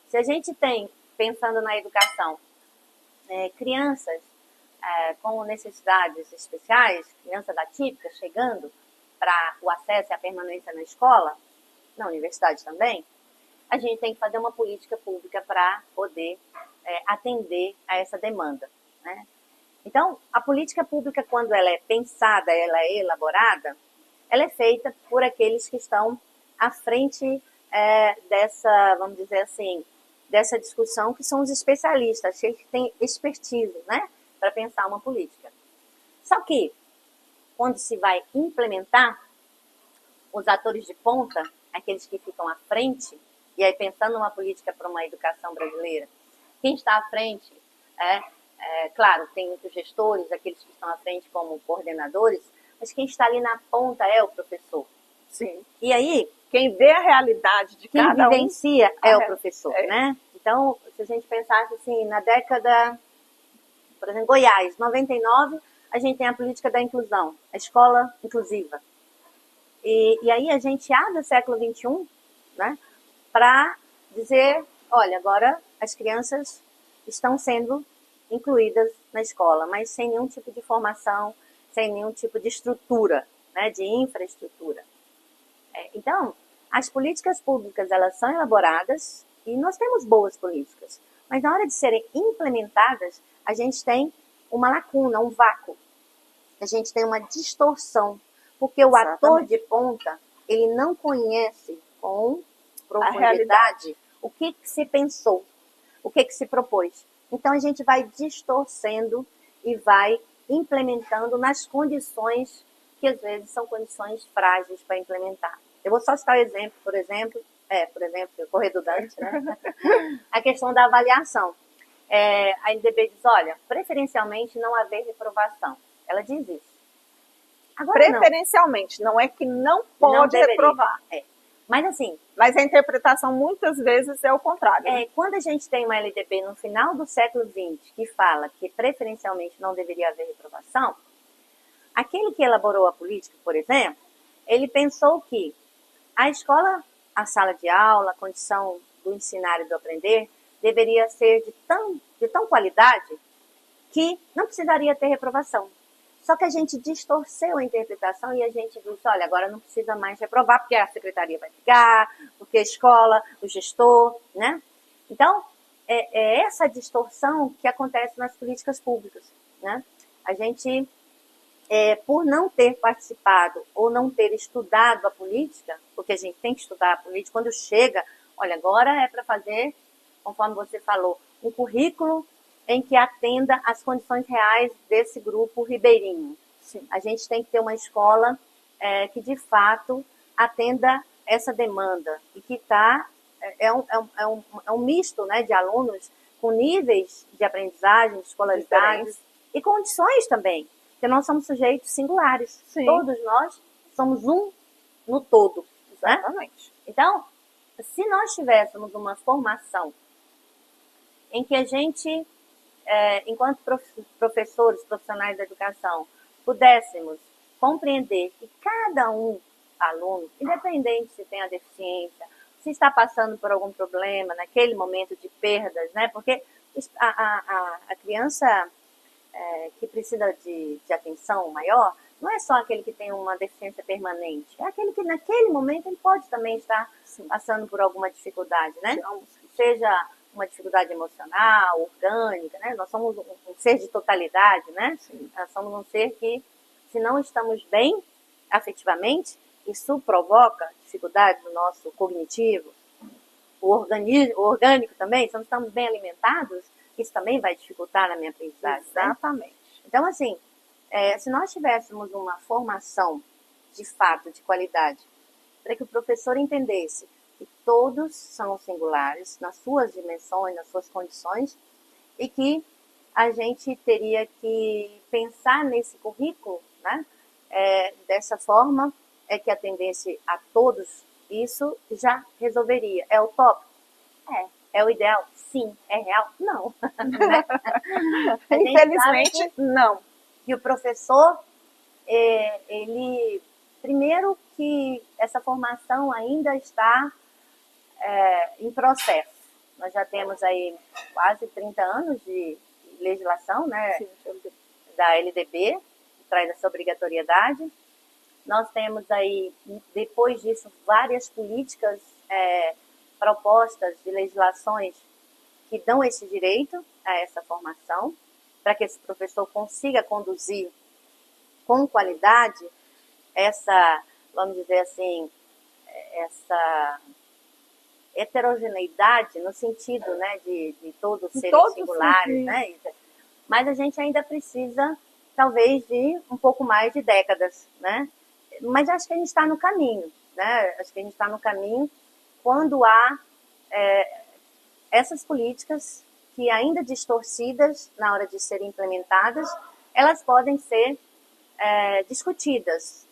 Se a gente tem, pensando na educação, crianças com necessidades especiais, crianças atípicas chegando para o acesso e a permanência na escola, na universidade também, a gente tem que fazer uma política pública para poder atender a essa demanda, né? Então, a política pública, quando ela é pensada, ela é elaborada, ela é feita por aqueles que estão à frente dessa, vamos dizer assim, dessa discussão, que são os especialistas, que têm expertise, né, para pensar uma política. Só que, quando se vai implementar, os atores de ponta, aqueles que ficam à frente, e aí pensando numa política para uma educação brasileira, quem está à frente claro, tem muitos gestores, aqueles que estão à frente como coordenadores, mas quem está ali na ponta é o professor. Sim. E aí, quem vê a realidade de cada um... Quem vivencia é o professor, né? Então, se a gente pensasse assim, na década, por exemplo, Goiás, 99, a gente tem a política da inclusão, a escola inclusiva. E aí a gente abre o século XXI, né, para dizer, olha, agora as crianças estão sendo incluídas na escola, mas sem nenhum tipo de formação, sem nenhum tipo de estrutura, né, de infraestrutura. Então, as políticas públicas, elas são elaboradas e nós temos boas políticas, mas na hora de serem implementadas, a gente tem uma lacuna, um vácuo. A gente tem uma distorção, porque o ator de ponta, ele não conhece com profundidade o que se pensou, o que se propôs. Então, a gente vai distorcendo e vai implementando nas condições que, às vezes, são condições frágeis para implementar. Eu vou só citar o exemplo, por exemplo, por exemplo, correr do Dante, né? A questão da avaliação. A NDB diz, olha, preferencialmente não haver reprovação. Ela diz isso. Agora, preferencialmente, não é que não pode reprovar. Mas assim... Mas a interpretação muitas vezes é o contrário. Né? Quando a gente tem uma LDB no final do século XX que fala que preferencialmente não deveria haver reprovação, aquele que elaborou a política, por exemplo, ele pensou que a escola, a sala de aula, a condição do ensinar e do aprender deveria ser de tão qualidade que não precisaria ter reprovação. Só que a gente distorceu a interpretação e a gente disse, olha, agora não precisa mais reprovar, porque a secretaria vai ligar, porque a escola, o gestor, né? Então, é essa distorção que acontece nas políticas públicas, né? A gente, por não ter participado ou não ter estudado a política, porque a gente tem que estudar a política, quando chega, olha, agora é para fazer, conforme você falou, um currículo em que atenda às condições reais desse grupo ribeirinho. Sim. A gente tem que ter uma escola que, de fato, atenda essa demanda e que é um misto, né, de alunos com níveis de aprendizagem, de escolaridade e condições também, porque nós somos sujeitos singulares. Sim. Todos nós somos um no todo. Exatamente. Né? Então, se nós tivéssemos uma formação em que a gente... enquanto professores, profissionais da educação, pudéssemos compreender que cada aluno, independente se tem a deficiência, se está passando por algum problema naquele momento de perdas, né? Porque a criança que precisa de atenção maior não é só aquele que tem uma deficiência permanente, é aquele que naquele momento ele pode também estar passando por alguma dificuldade, né? Seja uma dificuldade emocional, orgânica, né? Nós somos um ser de totalidade, né? Sim. Nós somos um ser que, se não estamos bem afetivamente, isso provoca dificuldade no nosso cognitivo, o orgânico também, se não estamos bem alimentados, isso também vai dificultar na minha aprendizagem. Exatamente. Né? Então, assim, se nós tivéssemos uma formação de fato, de qualidade, para que o professor entendesse que todos são singulares nas suas dimensões, nas suas condições, e que a gente teria que pensar nesse currículo, né? Dessa forma, que atendesse a todos, isso já resolveria. É utópico? É o ideal? Sim. É real? Não. Né? Infelizmente, não. E o professor, ele, primeiro que essa formação ainda está em processo. Nós já temos aí quase 30 anos de legislação, né, Sim, da LDB, que traz essa obrigatoriedade. Nós temos aí, depois disso, várias políticas propostas de legislações que dão esse direito a essa formação, para que esse professor consiga conduzir com qualidade essa, vamos dizer assim, essa heterogeneidade no sentido, né, de todos serem singulares, né? Mas a gente ainda precisa, talvez, de um pouco mais de décadas, né? Mas acho que a gente está no caminho, né? Acho que a gente está no caminho quando há essas políticas que, ainda distorcidas na hora de serem implementadas, elas podem ser discutidas.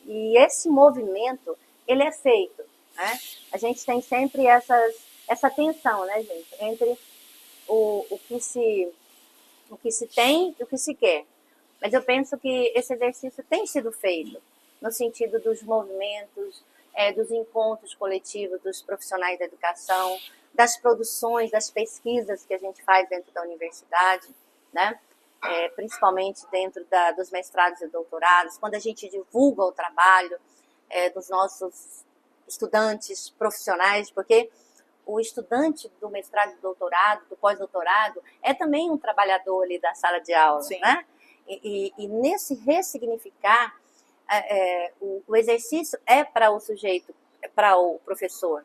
E esse movimento, ele é feito, né? A gente tem sempre essa tensão, né, gente, entre o que se tem e o que se quer. Mas eu penso que esse exercício tem sido feito no sentido dos movimentos, dos encontros coletivos dos profissionais da educação, das produções, das pesquisas que a gente faz dentro da universidade, né? Principalmente dentro dos mestrados e doutorados, quando a gente divulga o trabalho dos nossos estudantes profissionais, porque o estudante do mestrado e doutorado, do pós-doutorado, é também um trabalhador ali da sala de aula, Sim. Né? E nesse ressignificar, o exercício é para o sujeito, é para o professor.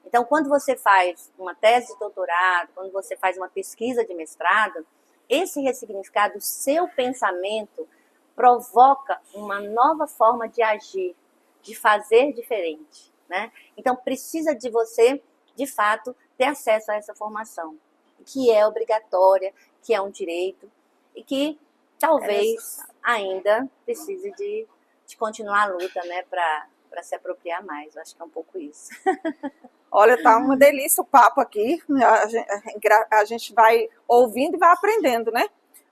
Então, quando você faz uma tese de doutorado, quando você faz uma pesquisa de mestrado, esse ressignificado, o seu pensamento, provoca uma nova forma de agir, de fazer diferente. né? Então, precisa de você, de fato, ter acesso a essa formação, que é obrigatória, que é um direito, e que talvez ainda precise de continuar a luta, né, para se apropriar mais. Eu acho que é um pouco isso. Olha, tá uma delícia o papo aqui. A gente vai ouvindo e vai aprendendo, né?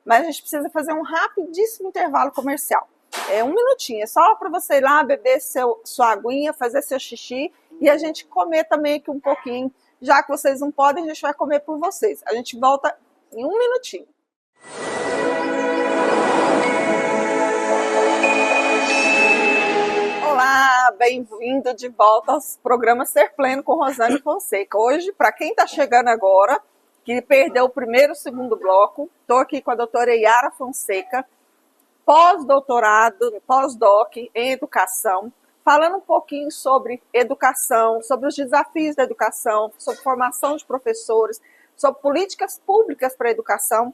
Mas a gente precisa fazer um rapidíssimo intervalo comercial. É 1 minutinho, é só para você ir lá beber sua aguinha, fazer seu xixi e a gente comer também aqui um pouquinho. Já que vocês não podem, a gente vai comer por vocês. A gente volta em 1 minutinho. Olá, bem-vindo de volta ao programa Ser Pleno com Rosane Fonseca. Hoje, para quem está chegando agora, que perdeu o primeiro e o segundo bloco, estou aqui com a doutora Yara Fonseca, pós-doutorado, pós-doc em educação, falando um pouquinho sobre educação, sobre os desafios da educação, sobre formação de professores, sobre políticas públicas para a educação.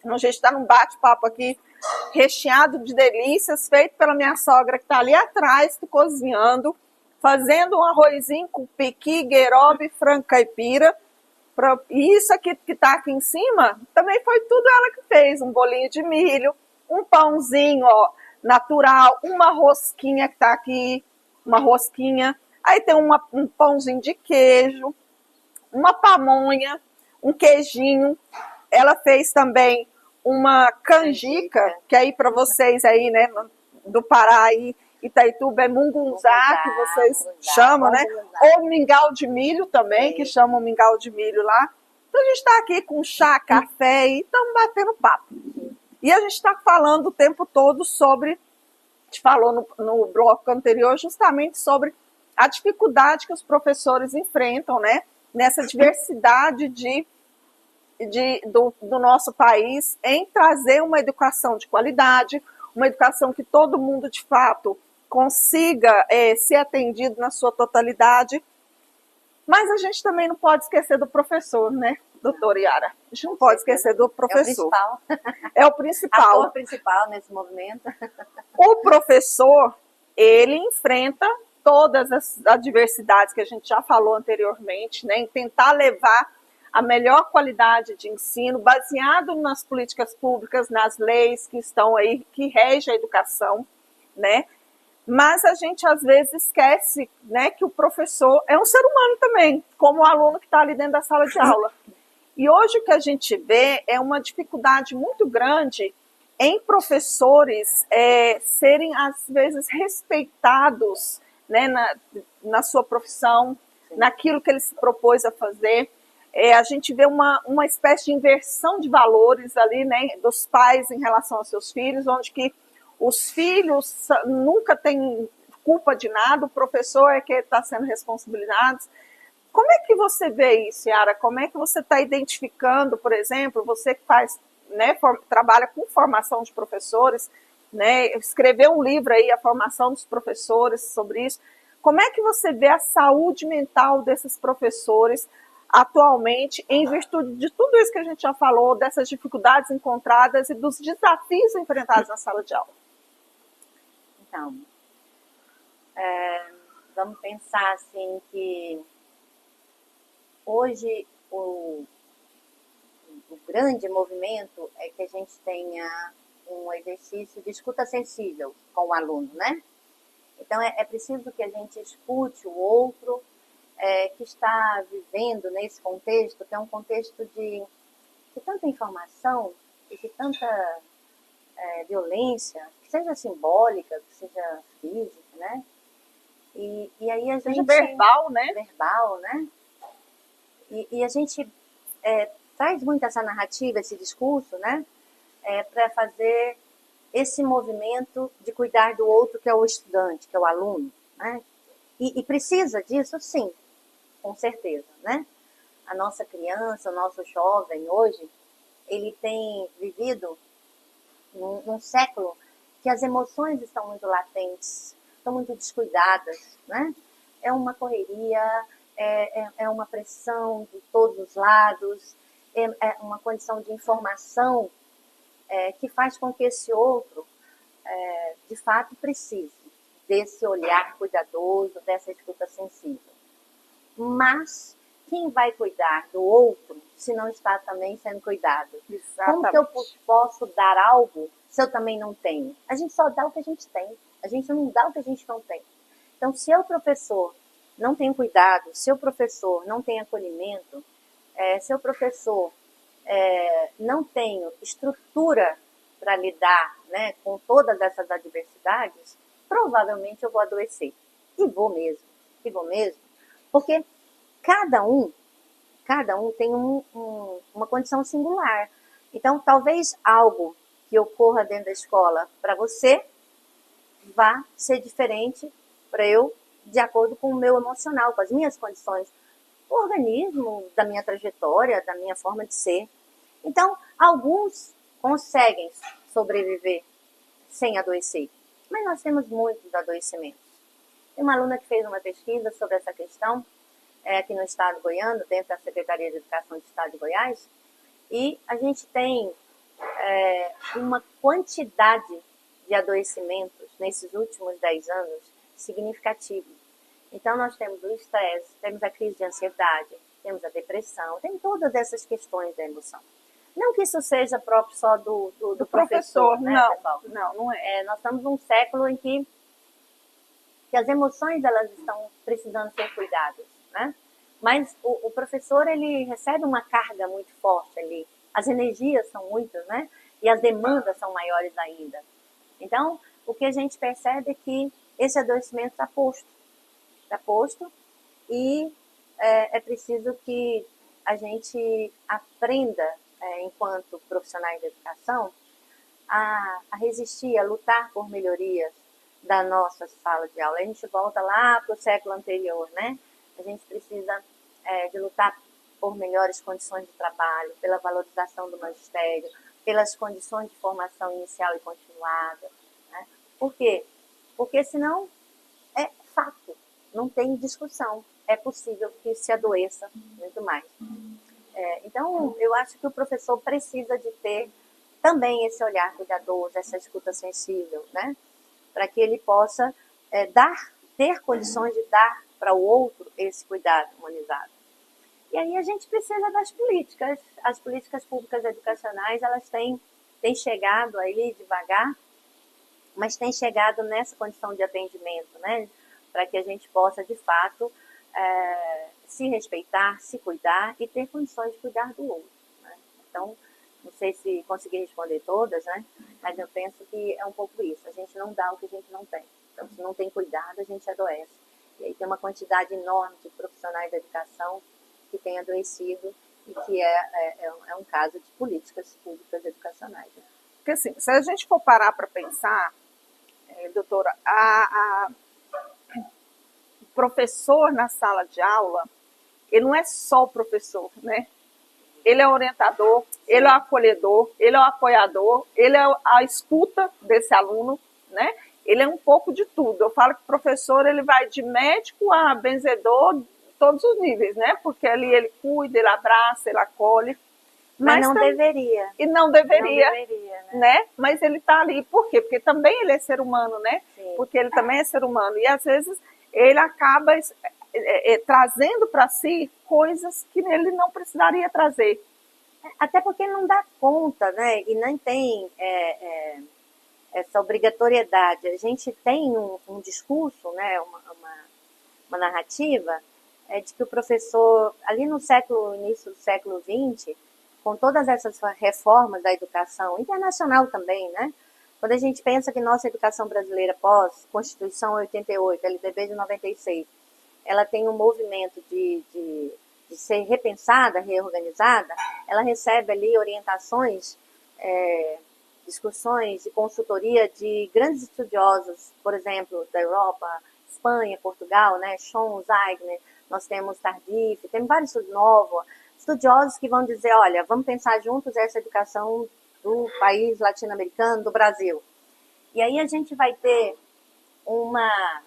A gente está num bate-papo aqui recheado de delícias, feito pela minha sogra que está ali atrás, cozinhando, fazendo um arrozinho com piqui, guerobe, frango caipira. E isso aqui que está aqui em cima, também foi tudo ela que fez. Um bolinho de milho, um pãozinho natural, uma rosquinha que está aqui, uma rosquinha. Aí tem um pãozinho de queijo, uma pamonha, um queijinho. Ela fez também uma canjica, que aí para vocês aí, né, do Pará aí, Itaituba é mungunzá, que vocês chamam, né? Ou mingau de milho também, que chamam mingau de milho lá. Então a gente está aqui com chá, café e estamos batendo papo. E a gente está falando o tempo todo sobre, a gente falou no bloco anterior, justamente sobre a dificuldade que os professores enfrentam, né? Nessa diversidade do nosso país em trazer uma educação de qualidade, uma educação que todo mundo, de fato, consiga ser atendido na sua totalidade. Mas a gente também não pode esquecer do professor, né, doutora Yara? A gente não pode esquecer do professor. É o principal. A cor principal nesse movimento. O professor, ele enfrenta todas as adversidades que a gente já falou anteriormente, né, em tentar levar a melhor qualidade de ensino, baseado nas políticas públicas, nas leis que estão aí, que regem a educação, né? Mas a gente, às vezes, esquece, né, que o professor é um ser humano também, como o aluno que está ali dentro da sala de aula. E hoje o que a gente vê é uma dificuldade muito grande em professores serem, às vezes, respeitados, né, na sua profissão, naquilo que ele se propôs a fazer. A gente vê uma espécie de inversão de valores ali, né, dos pais em relação aos seus filhos, onde que os filhos nunca têm culpa de nada, o professor é que está sendo responsabilizado. Como é que você vê isso, Yara? Como é que você está identificando, por exemplo, você que faz, né, trabalha com formação de professores, né, escreveu um livro aí, a formação dos professores, sobre isso. Como é que você vê a saúde mental desses professores atualmente, em virtude de tudo isso que a gente já falou, dessas dificuldades encontradas e dos desafios enfrentados na sala de aula? Então, vamos pensar assim que hoje o grande movimento é que a gente tenha um exercício de escuta sensível com o aluno, né? Então, é preciso que a gente escute o outro, que está vivendo nesse contexto, que é um contexto de tanta informação e de tanta violência, que seja simbólica, que seja física, né? E aí a gente... verbal, né? Verbal, né? E a gente traz muito essa narrativa, esse discurso, né? Para fazer esse movimento de cuidar do outro, que é o estudante, que é o aluno, né? E precisa disso, sim, com certeza, né? A nossa criança, o nosso jovem hoje, ele tem vivido num século que as emoções estão muito latentes, estão muito descuidadas, né? É uma correria, é uma pressão de todos os lados, é uma condição de informação que faz com que esse outro, de fato, precise. desse olhar cuidadoso, dessa escuta sensível. Mas quem vai cuidar do outro se não está também sendo cuidado? Exatamente. Como que eu posso dar algo se eu também não tenho? A gente só dá o que a gente tem. A gente não dá o que a gente não tem. Então, se eu, professor, não tenho cuidado, se o professor não tem acolhimento, se o professor não tenho estrutura para lidar, né, com todas essas adversidades, provavelmente eu vou adoecer. E vou mesmo. Porque cada um tem uma condição singular. Então, talvez algo que ocorra dentro da escola para você vá ser diferente para eu, de acordo com o meu emocional, com as minhas condições, o organismo, da minha trajetória, da minha forma de ser. Então, alguns conseguem sobreviver sem adoecer, mas nós temos muitos adoecimentos. Tem uma aluna que fez uma pesquisa sobre essa questão, aqui no estado goiano, dentro da Secretaria de Educação do Estado de Goiás, e a gente tem uma quantidade de adoecimentos nesses últimos 10 anos significativo. Então, nós temos o estresse, temos a crise de ansiedade, temos a depressão, tem todas essas questões da emoção. Não que isso seja próprio só do professor, né, não, pessoal? Não é. Nós estamos num século em que as emoções elas estão precisando ser cuidadas, né? Mas o professor, ele recebe uma carga muito forte ali. As energias são muitas, né? E as demandas são maiores ainda. Então, o que a gente percebe é que esse adoecimento está posto. Está posto e é preciso que a gente aprenda, enquanto profissionais de educação, a resistir, a lutar por melhorias da nossa sala de aula. A gente volta lá para o século anterior, né? A gente precisa de lutar por melhores condições de trabalho, pela valorização do magistério, pelas condições de formação inicial e continuada. Né? Por quê? Porque senão é fato, não tem discussão. É possível que se adoeça muito mais. Então, eu acho que o professor precisa de ter também esse olhar cuidadoso, essa escuta sensível, né? Para que ele possa ter condições de dar para o outro esse cuidado humanizado. E aí a gente precisa das políticas. As políticas públicas educacionais, elas têm chegado aí devagar, mas têm chegado nessa condição de atendimento, né? Para que a gente possa, de fato, se respeitar, se cuidar e ter condições de cuidar do outro. Né? Então, não sei se consegui responder todas, né? Mas eu penso que é um pouco isso. A gente não dá o que a gente não tem. Então, se não tem cuidado, a gente adoece. E aí tem uma quantidade enorme de profissionais da educação que têm adoecido e que é um caso de políticas públicas educacionais. Né? Porque assim, se a gente for parar para pensar, doutora, o professor na sala de aula, ele não é só o professor, né? Ele é o orientador, ele é o acolhedor, ele é o apoiador, ele é a escuta desse aluno, né? Ele é um pouco de tudo. Eu falo que o professor, ele vai de médico a benzedor, todos os níveis, né? Porque ali ele cuida, ele abraça, ele acolhe. Mas não deveria. E não deveria, né? Mas ele está ali. Por quê? Porque também ele é ser humano, né? Sim. Porque ele também é ser humano. E às vezes ele acaba trazendo para si coisas que ele não precisaria trazer. Até porque ele não dá conta, né? E nem tem essa obrigatoriedade. A gente tem um discurso, né? uma narrativa de que o professor, ali no início do século XX, com todas essas reformas da educação internacional também, né? Quando a gente pensa que nossa educação brasileira pós-Constituição 88, LDB de 96, ela tem um movimento de ser repensada, reorganizada, ela recebe ali orientações, discussões e consultoria de grandes estudiosos, por exemplo, da Europa, Espanha, Portugal, né? Schoen, Zeigner, nós temos Tardif, tem vários novos estudiosos que vão dizer, olha, vamos pensar juntos essa educação do país latino-americano, do Brasil. E aí a gente vai ter uma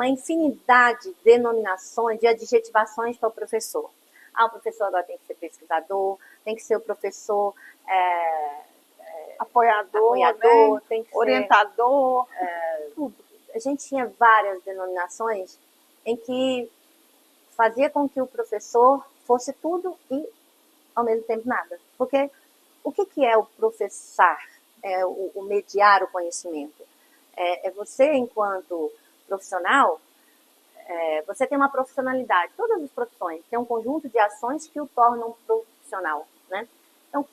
infinidade de denominações, de adjetivações para o professor. O professor agora tem que ser pesquisador, tem que ser o professor apoiador, né? Tem que orientador, ser, tudo. a gente tinha várias denominações em que fazia com que o professor fosse tudo e, ao mesmo tempo, nada. Porque o que é o professar? É o mediar o conhecimento. É você, enquanto profissional, você tem uma profissionalidade. Todas as profissões têm um conjunto de ações que o tornam profissional, né? Então,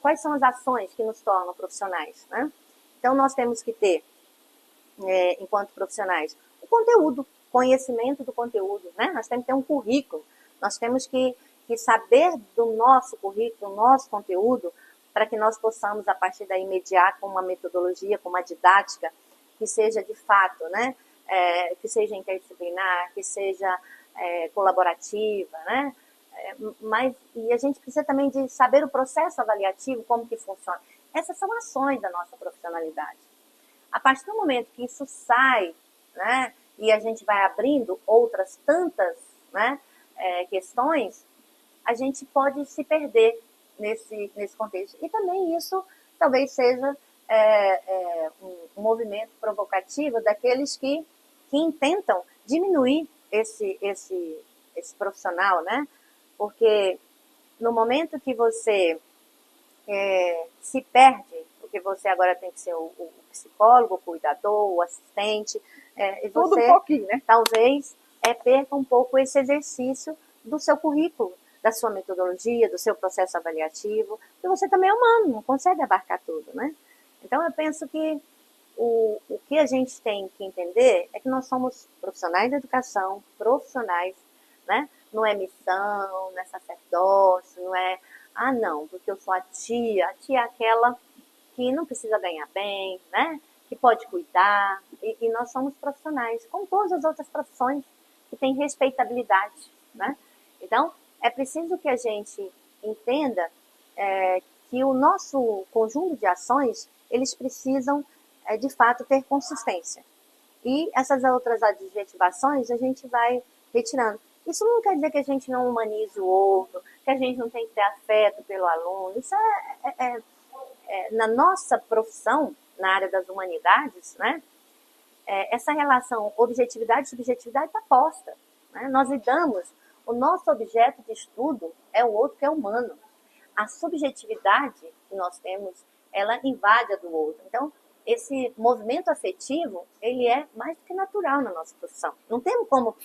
quais são as ações que nos tornam profissionais, né? Então, nós temos que ter, enquanto profissionais, o conteúdo, conhecimento do conteúdo, né? Nós temos que ter um currículo, nós temos que saber do nosso currículo, do nosso conteúdo, para que nós possamos, a partir daí, mediar com uma metodologia, com uma didática que seja de fato, né? Que seja interdisciplinar, que seja colaborativa, né? E a gente precisa também de saber o processo avaliativo, como que funciona. Essas são ações da nossa profissionalidade. A partir do momento que isso sai, né, e a gente vai abrindo outras tantas, né, questões, a gente pode se perder nesse contexto. E também isso talvez seja um movimento provocativo daqueles que intentam diminuir esse profissional, né? Porque no momento que você se perde, porque você agora tem que ser o psicólogo, o cuidador, o assistente, e Tudo você um pouquinho, né? talvez perca um pouco esse exercício do seu currículo, da sua metodologia, do seu processo avaliativo, e você também é humano, não consegue abarcar tudo, né? Então eu penso que o que a gente tem que entender é que nós somos profissionais da educação, profissionais, né? Não é missão, não é sacerdócio, não é, não, porque eu sou a tia é aquela que não precisa ganhar bem, né? Que pode cuidar, e nós somos profissionais, como todas as outras profissões que têm respeitabilidade, né? Então, é preciso que a gente entenda que o nosso conjunto de ações, eles precisam, de fato, ter consistência. E essas outras adjetivações a gente vai retirando. Isso não quer dizer que a gente não humanize o outro, que a gente não tem que ter afeto pelo aluno. Isso na nossa profissão, na área das humanidades, né? Essa relação objetividade e subjetividade está posta, né? Nós lidamos, o nosso objeto de estudo é o outro, que é humano. A subjetividade que nós temos, ela invade a do outro. Então, esse movimento afetivo, ele é mais do que natural na nossa profissão. Não temos como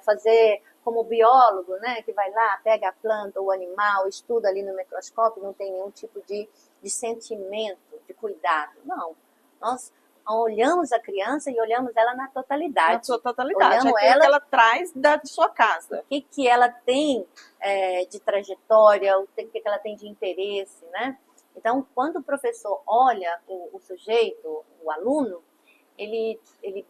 fazer como biólogo, né, que vai lá, pega a planta ou o animal, estuda ali no microscópio, não tem nenhum tipo de sentimento, de cuidado. Não. Nós olhamos a criança e olhamos ela na totalidade. Na sua totalidade, olhamos aquilo que ela traz da sua casa. O que ela tem de trajetória, o que ela tem de interesse, né? Então, quando o professor olha o sujeito, o aluno, ele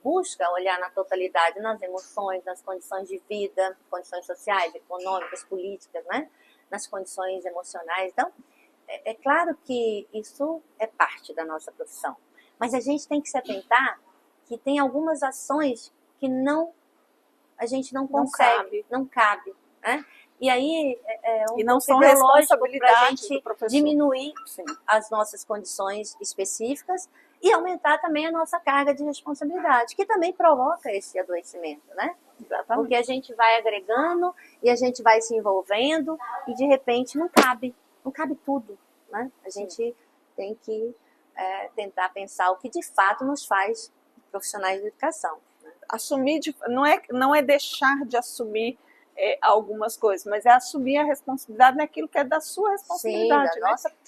busca olhar na totalidade, nas emoções, nas condições de vida, condições sociais, econômicas, políticas, né? Nas condições emocionais. Então, é claro que isso é parte da nossa profissão. Mas a gente tem que se atentar que tem algumas ações que a gente não consegue, não cabe, né? E aí e não são responsabilidade para a gente diminuir as nossas condições específicas e aumentar também a nossa carga de responsabilidade, que também provoca esse adoecimento, né? Exatamente. Porque a gente vai agregando e a gente vai se envolvendo e de repente não cabe tudo, né? A gente tem que tentar pensar o que de fato nos faz profissionais de educação. Assumir, não é deixar de assumir algumas coisas, mas é assumir a responsabilidade naquilo que é da sua responsabilidade. Sim,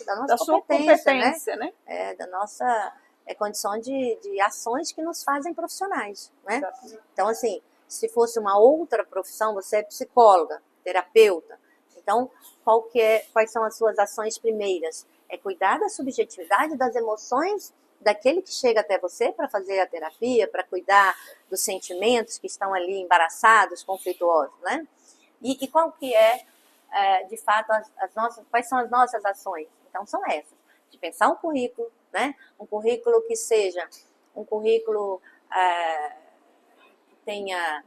da nossa sua competência, né? Da nossa condição de ações que nos fazem profissionais, né? Exatamente. Então, assim, se fosse uma outra profissão, você é psicóloga, terapeuta, então quais são as suas ações primeiras? É cuidar da subjetividade, das emoções daquele que chega até você para fazer a terapia, para cuidar dos sentimentos que estão ali embaraçados, conflituosos, né? E qual que de fato, quais são as nossas ações? Então, são essas. De pensar um currículo, né? Um currículo que seja um currículo que tenha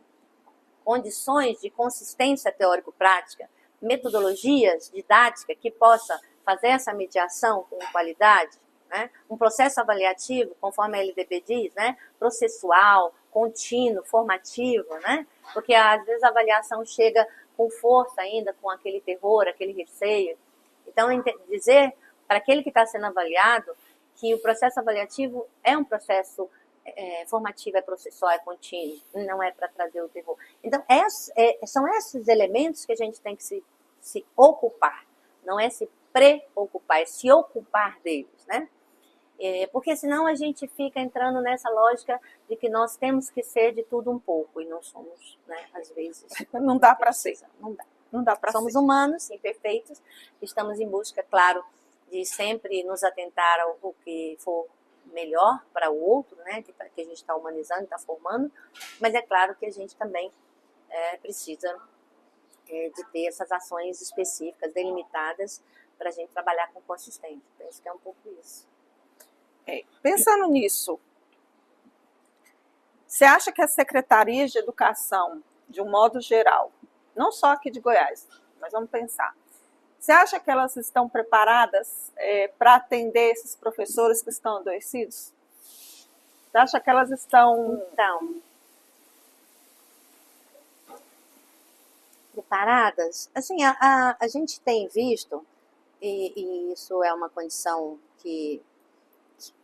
condições de consistência teórico-prática, metodologias didáticas que possa fazer essa mediação com qualidade, né? Um processo avaliativo, conforme a LDB diz, né? Processual, contínuo, formativo, né? Porque às vezes a avaliação chega com força ainda, com aquele terror, aquele receio. Então, dizer para aquele que está sendo avaliado que o processo avaliativo é um processo formativo, é processual, é contínuo, não é para trazer o terror. Então, são esses elementos que a gente tem que se ocupar, não é se preocupar, é se ocupar deles, né? Porque senão a gente fica entrando nessa lógica de que nós temos que ser de tudo um pouco, e não somos, né, às vezes. Não dá para ser. Não dá para ser. Somos humanos, imperfeitos, estamos em busca, claro, de sempre nos atentar ao que for melhor para o outro, né, que a gente está humanizando, está formando, mas é claro que a gente também precisa de ter essas ações específicas, delimitadas, para a gente trabalhar com consistência. Penso que é um pouco isso. Pensando nisso, você acha que as secretarias de educação, de um modo geral, não só aqui de Goiás, mas vamos pensar, você acha que elas estão preparadas para atender esses professores que estão adoecidos? Você acha que elas estão... Então, preparadas? Assim, a gente tem visto, e isso é uma condição que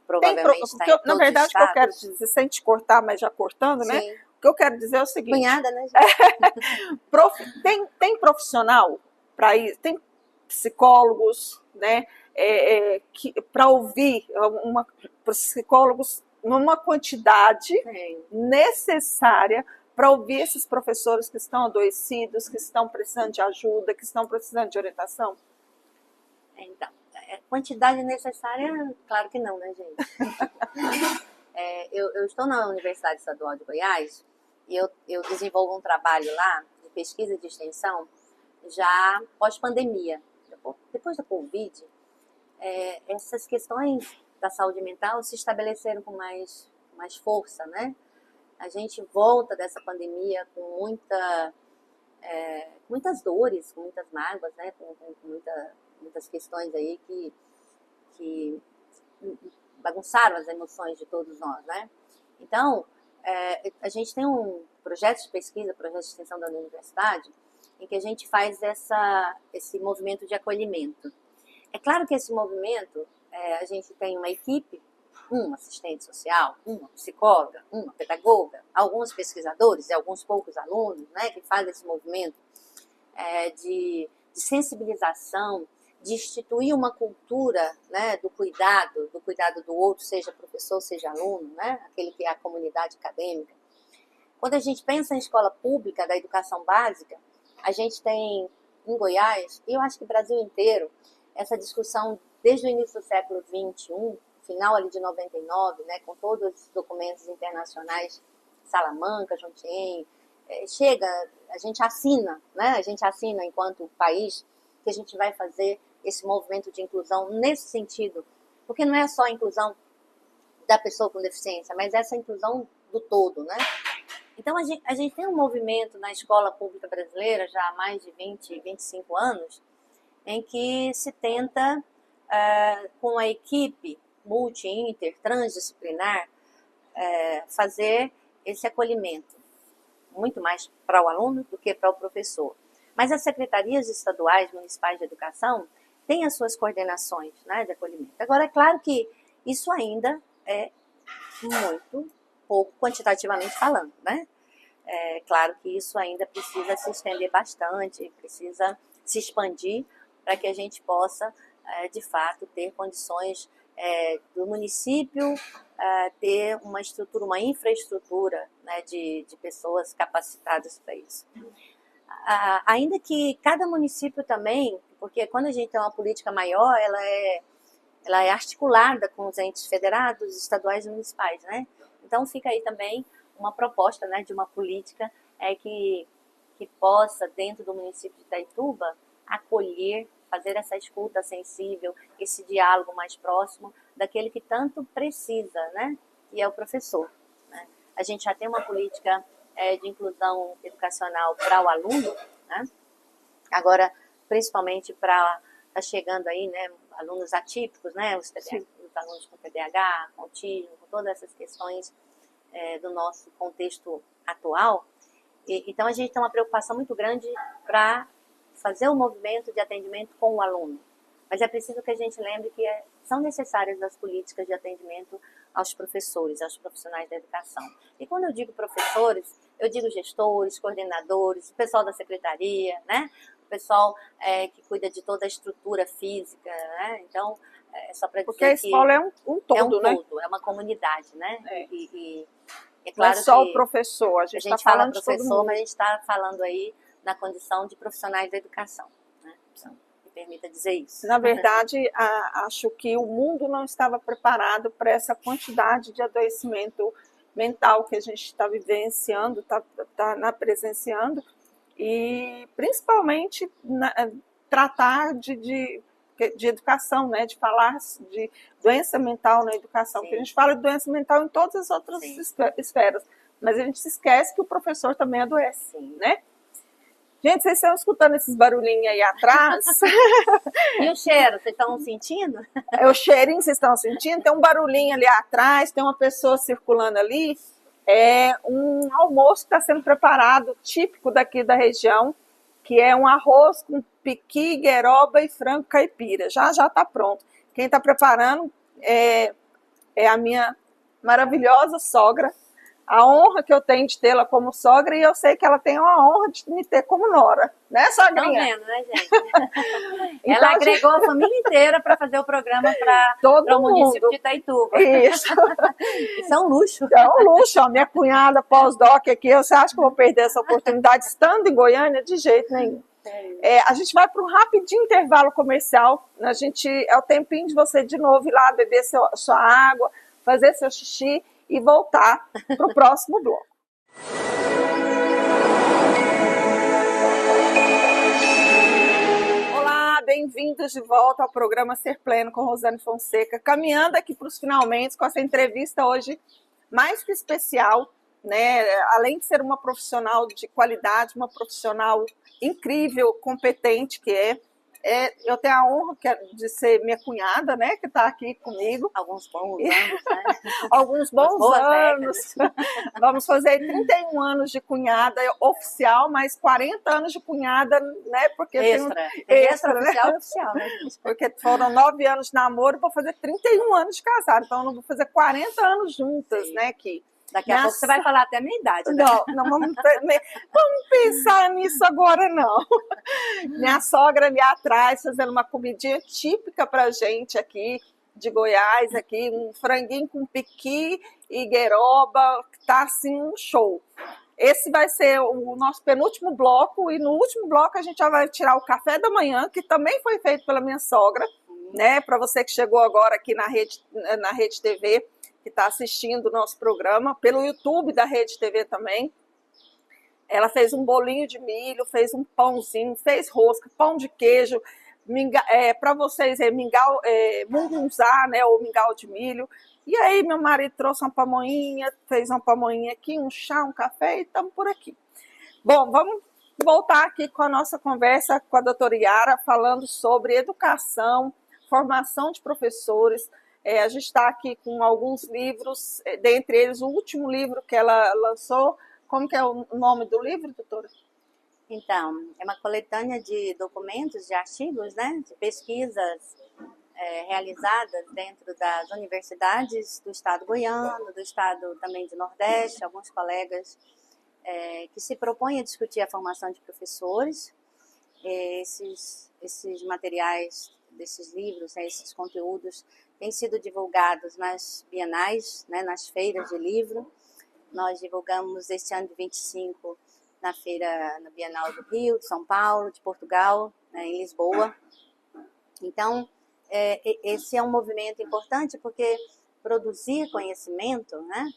provavelmente está em todos na verdade, os estados. o que eu quero dizer, sem te cortar, mas já cortando, né? Sim. O que eu quero dizer é o seguinte... Cunhada, né, gente? Tem profissional para isso, tem psicólogos, né? Para ouvir psicólogos numa quantidade necessária para ouvir esses professores que estão adoecidos, que estão precisando de ajuda, que estão precisando de orientação? Então, quantidade necessária, claro que não, né, gente? Eu estou na Universidade Estadual de Goiás e eu desenvolvo um trabalho lá de pesquisa e de extensão já pós-pandemia. Depois da Covid, essas questões da saúde mental se estabeleceram com mais força, né? A gente volta dessa pandemia com muitas dores, com muitas mágoas, né? Com muitas questões aí que bagunçaram as emoções de todos nós, né? Então, a gente tem um projeto de pesquisa, projeto de extensão da universidade, em que a gente faz esse movimento de acolhimento. É claro que esse movimento, a gente tem uma equipe, um assistente social, uma psicóloga, uma pedagoga, alguns pesquisadores e alguns poucos alunos, né, que fazem esse movimento de sensibilização, de instituir uma cultura, né, do cuidado do outro, seja professor, seja aluno, né, aquele que é a comunidade acadêmica. Quando a gente pensa em escola pública, da educação básica, a gente tem em Goiás, e eu acho que o Brasil inteiro, essa discussão desde o início do século XXI, final ali de 99, né, com todos os documentos internacionais, Salamanca, Jontien, a gente assina, né, enquanto país, que a gente vai fazer esse movimento de inclusão nesse sentido, porque não é só a inclusão da pessoa com deficiência, mas essa inclusão do todo, né? Então, a gente tem um movimento na escola pública brasileira já há mais de 20, 25 anos, em que se tenta, com a equipe multi, inter, transdisciplinar, fazer esse acolhimento, muito mais para o aluno do que para o professor. Mas as secretarias estaduais, municipais de educação, têm as suas coordenações, né, de acolhimento. Agora, é claro que isso ainda é muito pouco quantitativamente falando, né? É claro que isso ainda precisa se estender bastante, precisa se expandir para que a gente possa, de fato, ter condições do município ter uma estrutura, uma infraestrutura, né, de pessoas capacitadas para isso. Ainda que cada município também, porque quando a gente tem uma política maior, ela é articulada com os entes federados, estaduais e municipais, né? Então fica aí também uma proposta, né, de uma política que possa, dentro do município de Itaituba, acolher, fazer essa escuta sensível, esse diálogo mais próximo daquele que tanto precisa, né, que é o professor, né? A gente já tem uma política de inclusão educacional para o aluno, né? Agora, principalmente para tá chegando aí, né, alunos atípicos, né, os alunos com TDAH, com autismo, com todas essas questões do nosso contexto atual. Então, a gente tem uma preocupação muito grande para fazer o movimento de atendimento com o aluno. Mas é preciso que a gente lembre que são necessárias as políticas de atendimento aos professores, aos profissionais da educação. E quando eu digo professores, eu digo gestores, coordenadores, o pessoal da secretaria, né? O pessoal que cuida de toda a estrutura física, né? Então, só para dizer porque a escola é um todo, né? É uma comunidade, né? É claro, não é só que o professor, a gente fala falando professor, de todo mundo. mas a gente está falando aí na condição de profissionais da educação, né? Então, me permita dizer isso. Na verdade, acho que o mundo não estava preparado para essa quantidade de adoecimento mental que a gente está vivenciando, está presenciando, e principalmente tratar de educação, né? De falar de doença mental na educação, porque a gente fala de doença mental em todas as outras esferas, mas a gente se esquece que o professor também adoece, né? Gente, vocês estão escutando esses barulhinhos aí atrás? E o cheiro, vocês estão sentindo? É o cheirinho, vocês estão sentindo? Tem um barulhinho ali atrás, tem uma pessoa circulando ali. É um almoço que está sendo preparado, típico daqui da região, que é um arroz com piqui, gueroba e frango caipira. Já está pronto. Quem está preparando é a minha maravilhosa sogra. A honra que eu tenho de tê-la como sogra, e eu sei que ela tem a honra de me ter como nora, né, sogrinha? Estão vendo, né, gente? Então, ela agregou a família inteira para fazer o programa para o município de Itaituba. Isso. Isso é um luxo. É um luxo, ó. Minha cunhada pós-doc aqui, você acha que eu vou perder essa oportunidade estando em Goiânia? De jeito nenhum. A gente vai para um rapidinho intervalo comercial. É o tempinho de você de novo ir lá beber sua água, fazer seu xixi e voltar para o próximo bloco. Olá, bem-vindos de volta ao programa Ser Pleno com Rosane Fonseca, caminhando aqui para os finalmente com essa entrevista hoje mais que especial, né? Além de ser uma profissional de qualidade, uma profissional incrível, competente que eu tenho a honra de ser minha cunhada, né, que está aqui comigo. Alguns bons anos, né? Alguns bons anos. Vamos fazer 31 anos de cunhada oficial, mais 40 anos de cunhada, né? Porque extra oficial e oficial, né? Porque foram 9 anos de namoro, vou fazer 31 anos de casado, então eu não vou fazer 40 anos juntas, né, aqui. Daqui a pouco você vai falar até a minha idade, né? Não vamos pensar nisso agora, não. Minha sogra ali atrás fazendo uma comidinha típica pra gente aqui de Goiás, aqui, um franguinho com piqui e gueroba, tá assim um show. Esse vai ser o nosso penúltimo bloco, e no último bloco a gente já vai tirar o café da manhã, que também foi feito pela minha sogra, né? Para você que chegou agora aqui na Rede TV, que está assistindo o nosso programa, pelo YouTube da Rede TV também. Ela fez um bolinho de milho, fez um pãozinho, fez rosca, pão de queijo, para vocês mungunzá, né, ou mingau de milho. E aí meu marido trouxe uma pamonhinha, fez uma pamonhinha aqui, um chá, um café, e estamos por aqui. Bom, vamos voltar aqui com a nossa conversa com a doutora Yara, falando sobre educação, formação de professores. A gente está aqui com alguns livros, dentre eles o último livro que ela lançou. Como que é o nome do livro, doutora? Então, é uma coletânea de documentos, de artigos, né, de pesquisas realizadas dentro das universidades do estado goiano, do estado também do Nordeste, alguns colegas que se propõem a discutir a formação de professores. Esses materiais, desses livros, né, esses conteúdos têm sido divulgados nas bienais, né, nas feiras de livro. Nós divulgamos este ano de 25 na Bienal do Rio, de São Paulo, de Portugal, né, em Lisboa. Então, esse é um movimento importante, porque produzir conhecimento, né,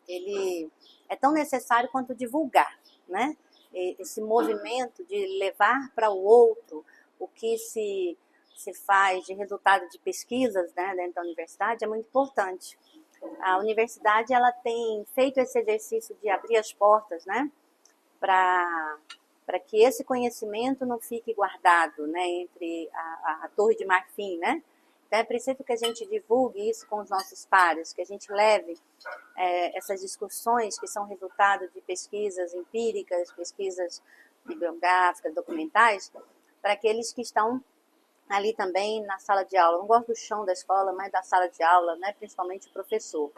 ele é tão necessário quanto divulgar, né? Esse movimento de levar para o outro o que se faz de resultado de pesquisas, né, dentro da universidade é muito importante. A universidade ela tem feito esse exercício de abrir as portas, né, para que esse conhecimento não fique guardado, né, entre a Torre de Marfim, né, Então, é preciso que a gente divulgue isso com os nossos pares, que a gente leve essas discussões que são resultado de pesquisas empíricas, pesquisas bibliográficas, documentais, para aqueles que estão ali também na sala de aula. Eu não gosto do chão da escola, mas da sala de aula, né? Principalmente o professor.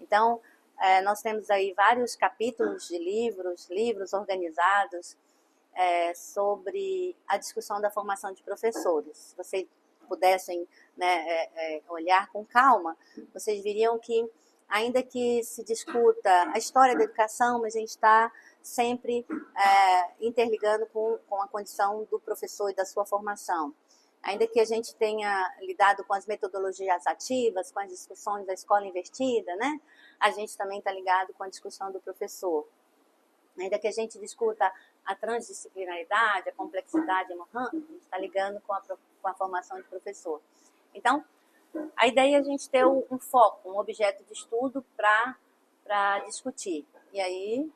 Então, nós temos aí vários capítulos de livros organizados sobre a discussão da formação de professores. Se vocês pudessem, né, olhar com calma, vocês viriam que, ainda que se discuta a história da educação, mas a gente está sempre interligando com a condição do professor e da sua formação. Ainda que a gente tenha lidado com as metodologias ativas, com as discussões da escola invertida, né? A gente também está ligado com a discussão do professor. Ainda que a gente discuta a transdisciplinaridade, a complexidade, a gente está ligando com a formação de professor. Então, a ideia é a gente ter um foco, um objeto de estudo para discutir. E aí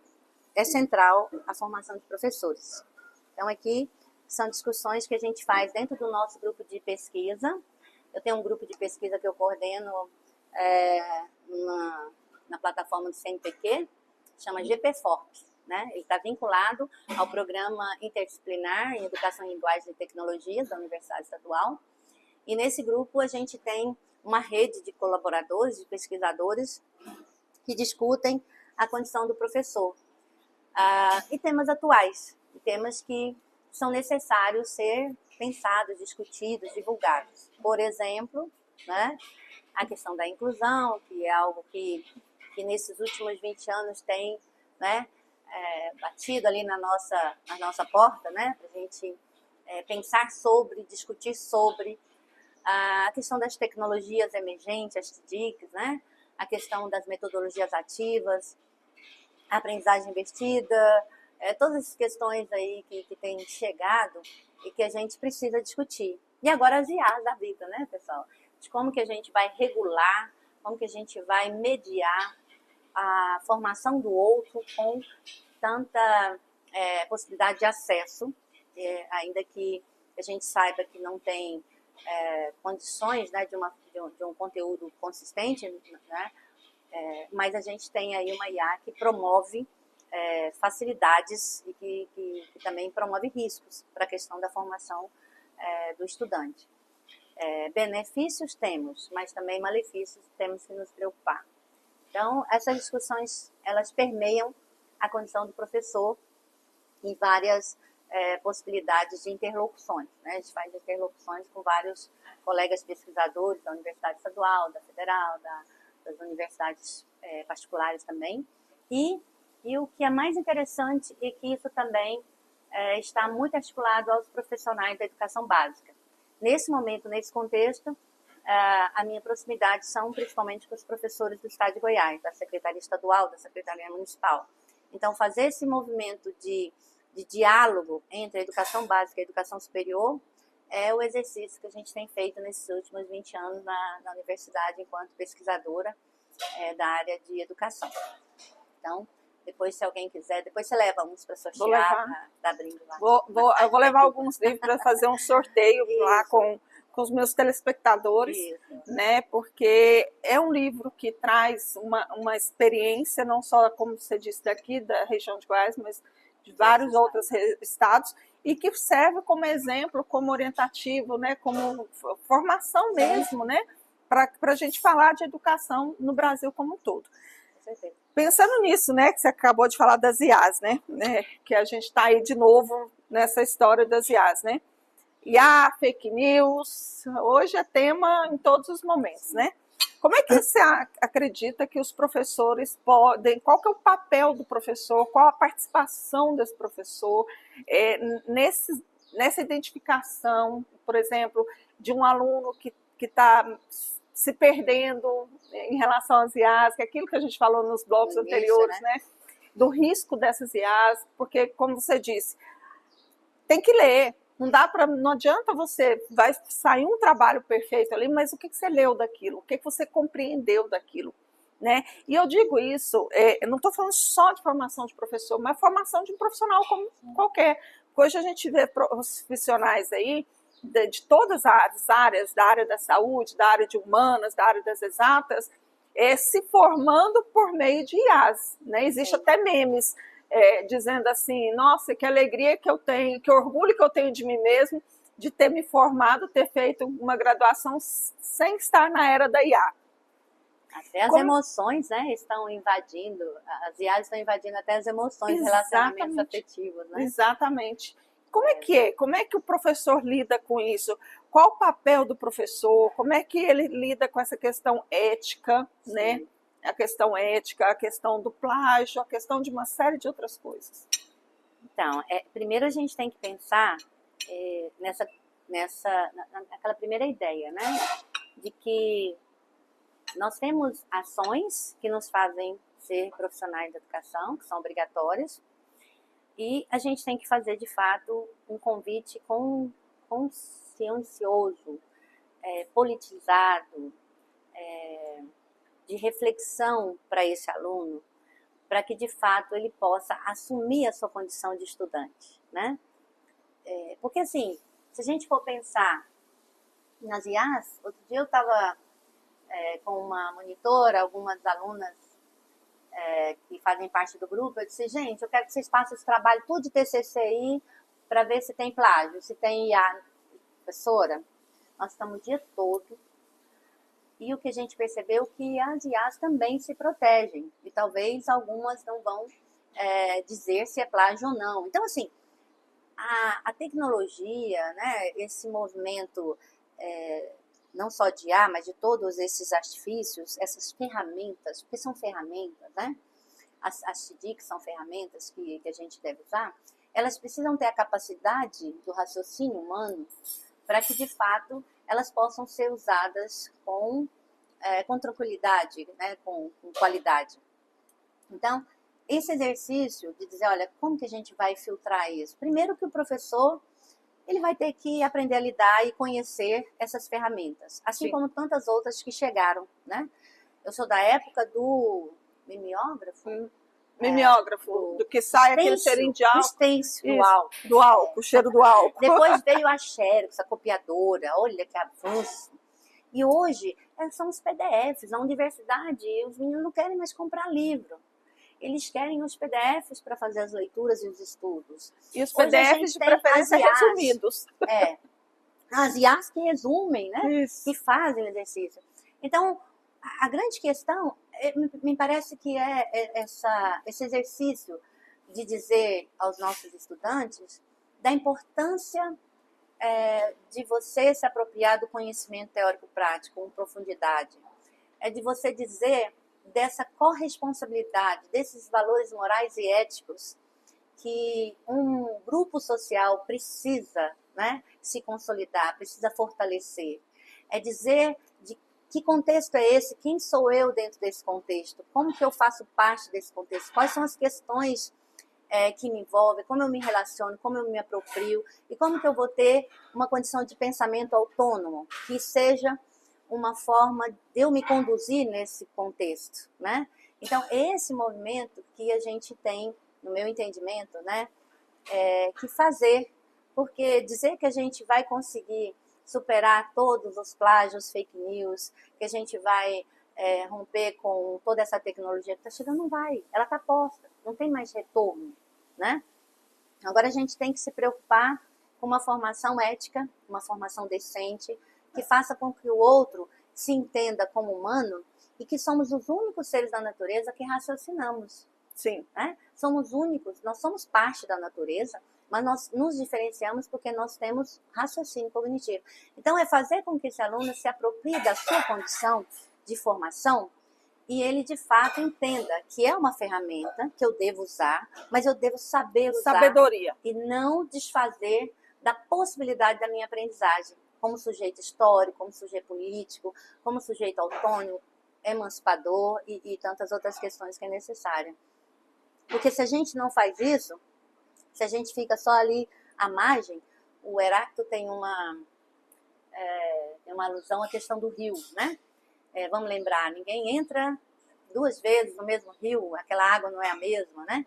é central a formação de professores. Então, aqui são discussões que a gente faz dentro do nosso grupo de pesquisa. Eu tenho um grupo de pesquisa que eu coordeno na plataforma do CNPq, chama GPFORP, né? Ele está vinculado ao programa interdisciplinar em Educação em Linguagens e Tecnologias da Universidade Estadual. E nesse grupo a gente tem uma rede de colaboradores, de pesquisadores, que discutem a condição do professor. E temas atuais, temas que são necessários ser pensados, discutidos, divulgados. Por exemplo, né, a questão da inclusão, que é algo que nesses últimos 20 anos tem, né, batido ali na nossa porta, né, para a gente pensar sobre, discutir sobre a questão das tecnologias emergentes, as TICs, né, a questão das metodologias ativas, a aprendizagem invertida, todas essas questões aí que têm chegado e que a gente precisa discutir. E agora as IAs da vida, né, pessoal? De como que a gente vai regular, como que a gente vai mediar a formação do outro com tanta possibilidade de acesso, ainda que a gente saiba que não tem condições, né, de um conteúdo consistente, né, mas a gente tem aí uma IA que promove facilidades e que também promove riscos para a questão da formação do estudante. Benefícios temos, mas também malefícios temos que nos preocupar. Então, essas discussões, elas permeiam a condição do professor em várias possibilidades de interlocuções, né? A gente faz interlocuções com vários colegas pesquisadores da Universidade Estadual, da Federal, das universidades particulares também. E o que é mais interessante é que isso também está muito articulado aos profissionais da educação básica. Nesse momento, nesse contexto, a minha proximidade são principalmente com os professores do Estado de Goiás, da Secretaria Estadual, da Secretaria Municipal. Então, fazer esse movimento de diálogo entre a educação básica e a educação superior é o exercício que a gente tem feito nesses últimos 20 anos na universidade, enquanto pesquisadora da área de educação. Então, depois, se alguém quiser, depois você leva uns para sortear, para abrindo lá. Eu vou levar alguns livros para fazer um sorteio lá com os meus telespectadores, né? Porque é um livro que traz uma experiência, não só, como você disse, daqui da região de Goiás, mas de vários outros estados, e que serve como exemplo, como orientativo, né? Como formação mesmo, né? Para a gente falar de educação no Brasil como um todo. Pensando nisso, né, que você acabou de falar das IAs, né, que a gente está aí de novo nessa história das IAs, né? IA, fake news, hoje é tema em todos os momentos, né? Como é que você acredita que os professores podem, qual que é o papel do professor, qual a participação desse professor nessa identificação, por exemplo, de um aluno que está se perdendo em relação às IAs, que é aquilo que a gente falou nos blocos anteriores, né? Do risco dessas IAs, porque, como você disse, tem que ler. Não adianta vai sair um trabalho perfeito ali, mas o que você leu daquilo? O que você compreendeu daquilo? Né? E eu digo isso, eu não estou falando só de formação de professor, mas formação de um profissional como qualquer. Hoje a gente vê profissionais aí de todas as áreas, da área da saúde, da área de humanas, da área das exatas, se formando por meio de IAs, né? Existe até memes dizendo assim, nossa, que alegria que eu tenho, que orgulho que eu tenho de mim mesmo, de ter me formado, ter feito uma graduação sem estar na era da IA. Até as emoções, né, estão invadindo, as IAs estão invadindo até as emoções, relacionamentos afetivos, né? Exatamente. Como é que é? Como é que o professor lida com isso? Qual o papel do professor? Como é que ele lida com essa questão ética, sim, né? A questão ética, a questão do plágio, a questão de uma série de outras coisas. Então, primeiro a gente tem que pensar naquela primeira ideia, né? De que nós temos ações que nos fazem ser profissionais da educação, que são obrigatórias, e a gente tem que fazer, de fato, um convite consciencioso, politizado, de reflexão para esse aluno, para que, de fato, ele possa assumir a sua condição de estudante, né? Porque, assim, se a gente for pensar nas IAs, outro dia eu estava com uma monitora, algumas alunas que fazem parte do grupo, eu disse, gente, eu quero que vocês façam esse trabalho tudo de TCC aí, para ver se tem plágio, se tem IA. Professora, nós estamos o dia todo, e o que a gente percebeu é que as IAs também se protegem, e talvez algumas não vão dizer se é plágio ou não. Então, assim, a tecnologia, né, esse movimento não só de IA, mas de todos esses artifícios, essas ferramentas, porque são ferramentas, né? As TDIC são ferramentas que a gente deve usar, elas precisam ter a capacidade do raciocínio humano para que, de fato, elas possam ser usadas com tranquilidade, né, com qualidade. Então, esse exercício de dizer, olha, como que a gente vai filtrar isso? Primeiro que o professor, ele vai ter que aprender a lidar e conhecer essas ferramentas, assim sim, como tantas outras que chegaram, né? Eu sou da época do mimeógrafo. Mimeógrafo, do que sai aquele cheirinho de álcool. Do stencil, do álcool. Do álcool, o cheiro do álcool. Depois veio a Xerox, a copiadora, olha que avanço. E hoje são os PDFs, na universidade, os meninos não querem mais comprar livro. Eles querem os PDFs para fazer as leituras e os estudos. E os PDFs de preferência resumidos. As IAs que resumem, né? Isso. Que fazem o exercício. Então, a grande questão, me parece que esse exercício de dizer aos nossos estudantes da importância de você se apropriar do conhecimento teórico-prático com profundidade. De você dizer dessa corresponsabilidade, desses valores morais e éticos que um grupo social precisa, né, se consolidar, precisa fortalecer. É dizer de que contexto é esse, quem sou eu dentro desse contexto, como que eu faço parte desse contexto, quais são as questões que me envolvem, como eu me relaciono, como eu me aproprio e como que eu vou ter uma condição de pensamento autônomo, que seja uma forma de eu me conduzir nesse contexto, né? Então, esse movimento que a gente tem, no meu entendimento, né, que fazer, porque dizer que a gente vai conseguir superar todos os plágios, fake news, que a gente vai romper com toda essa tecnologia que está chegando, não vai, ela está posta, não tem mais retorno, né? Agora a gente tem que se preocupar com uma formação ética, uma formação decente, que faça com que o outro se entenda como humano e que somos os únicos seres da natureza que raciocinamos. Sim. Né? Somos únicos, nós somos parte da natureza, mas nós nos diferenciamos porque nós temos raciocínio cognitivo. Então, é fazer com que esse aluno se aproprie da sua condição de formação e ele, de fato, entenda que é uma ferramenta que eu devo usar, mas eu devo saber usar. Sabedoria. E não desfazer da possibilidade da minha aprendizagem, como sujeito histórico, como sujeito político, como sujeito autônomo, emancipador e tantas outras questões que é necessária. Porque se a gente não faz isso, se a gente fica só ali à margem, o Heráclito tem uma alusão à questão do rio, né? Vamos lembrar, ninguém entra 2 vezes no mesmo rio, aquela água não é a mesma, né?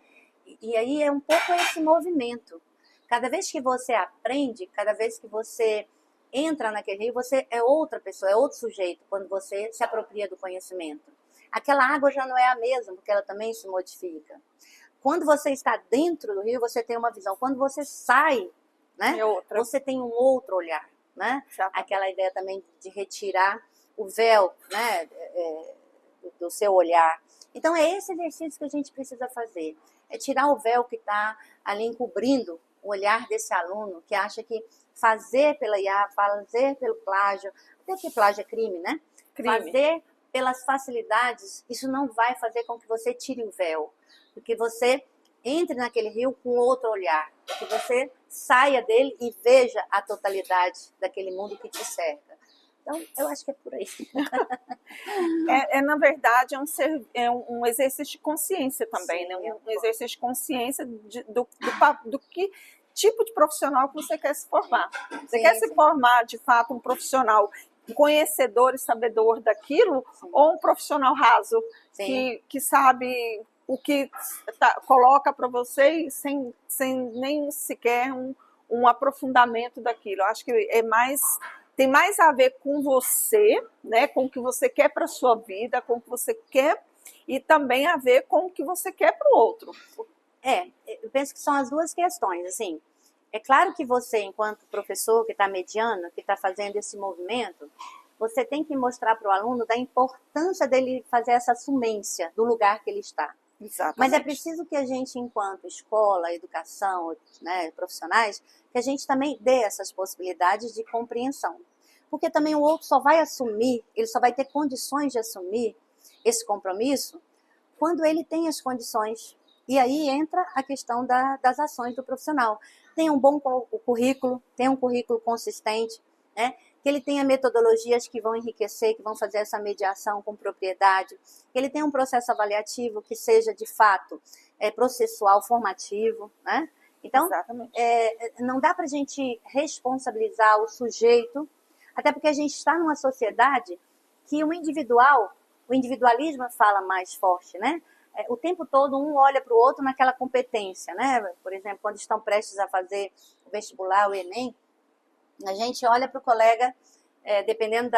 E aí é um pouco esse movimento. Cada vez que você aprende, cada vez que você entra naquele rio, você é outra pessoa, é outro sujeito, quando você se apropria do conhecimento. Aquela água já não é a mesma, porque ela também se modifica. Quando você está dentro do rio, você tem uma visão. Quando você sai, né, você tem um outro olhar. Né? Aquela ideia também de retirar o véu, né, do seu olhar. Então, é esse exercício que a gente precisa fazer. É tirar o véu que está ali encobrindo o olhar desse aluno que acha que fazer pela IA, fazer pelo plágio, até que plágio é crime, né? Crime. Fazer pelas facilidades, isso não vai fazer com que você tire o véu. Porque você entre naquele rio com outro olhar. Que você saia dele e veja a totalidade daquele mundo que te cerca. Então, eu acho que é por aí. Na verdade, um exercício de consciência também, sim, né? Um exercício de consciência do que tipo de profissional que você quer se formar. Você quer se formar, de fato, um profissional conhecedor e sabedor daquilo, ou um profissional raso, que sabe o que coloca para você sem nem sequer um aprofundamento daquilo. Eu acho que tem mais a ver com você, né, com o que você quer para a sua vida, com o que você quer, e também a ver com o que você quer para o outro. Eu penso que são as duas questões, assim. É claro que você, enquanto professor que está mediando, que está fazendo esse movimento, você tem que mostrar para o aluno da importância dele fazer essa assumência do lugar que ele está. Exatamente. Mas é preciso que a gente, enquanto escola, educação, né, profissionais, que a gente também dê essas possibilidades de compreensão. Porque também o outro só vai assumir, ele só vai ter condições de assumir esse compromisso quando ele tem as condições. E aí entra a questão das ações do profissional. Tem um bom currículo, tem um currículo consistente, né? Que ele tenha metodologias que vão enriquecer, que vão fazer essa mediação com propriedade, que ele tenha um processo avaliativo que seja, de fato, processual, formativo, né? Então, não dá para a gente responsabilizar o sujeito, até porque a gente está numa sociedade que o individualismo fala mais forte, né? O tempo todo um olha para o outro naquela competência, né? Por exemplo, quando estão prestes a fazer o vestibular, o Enem, a gente olha para o colega, dependendo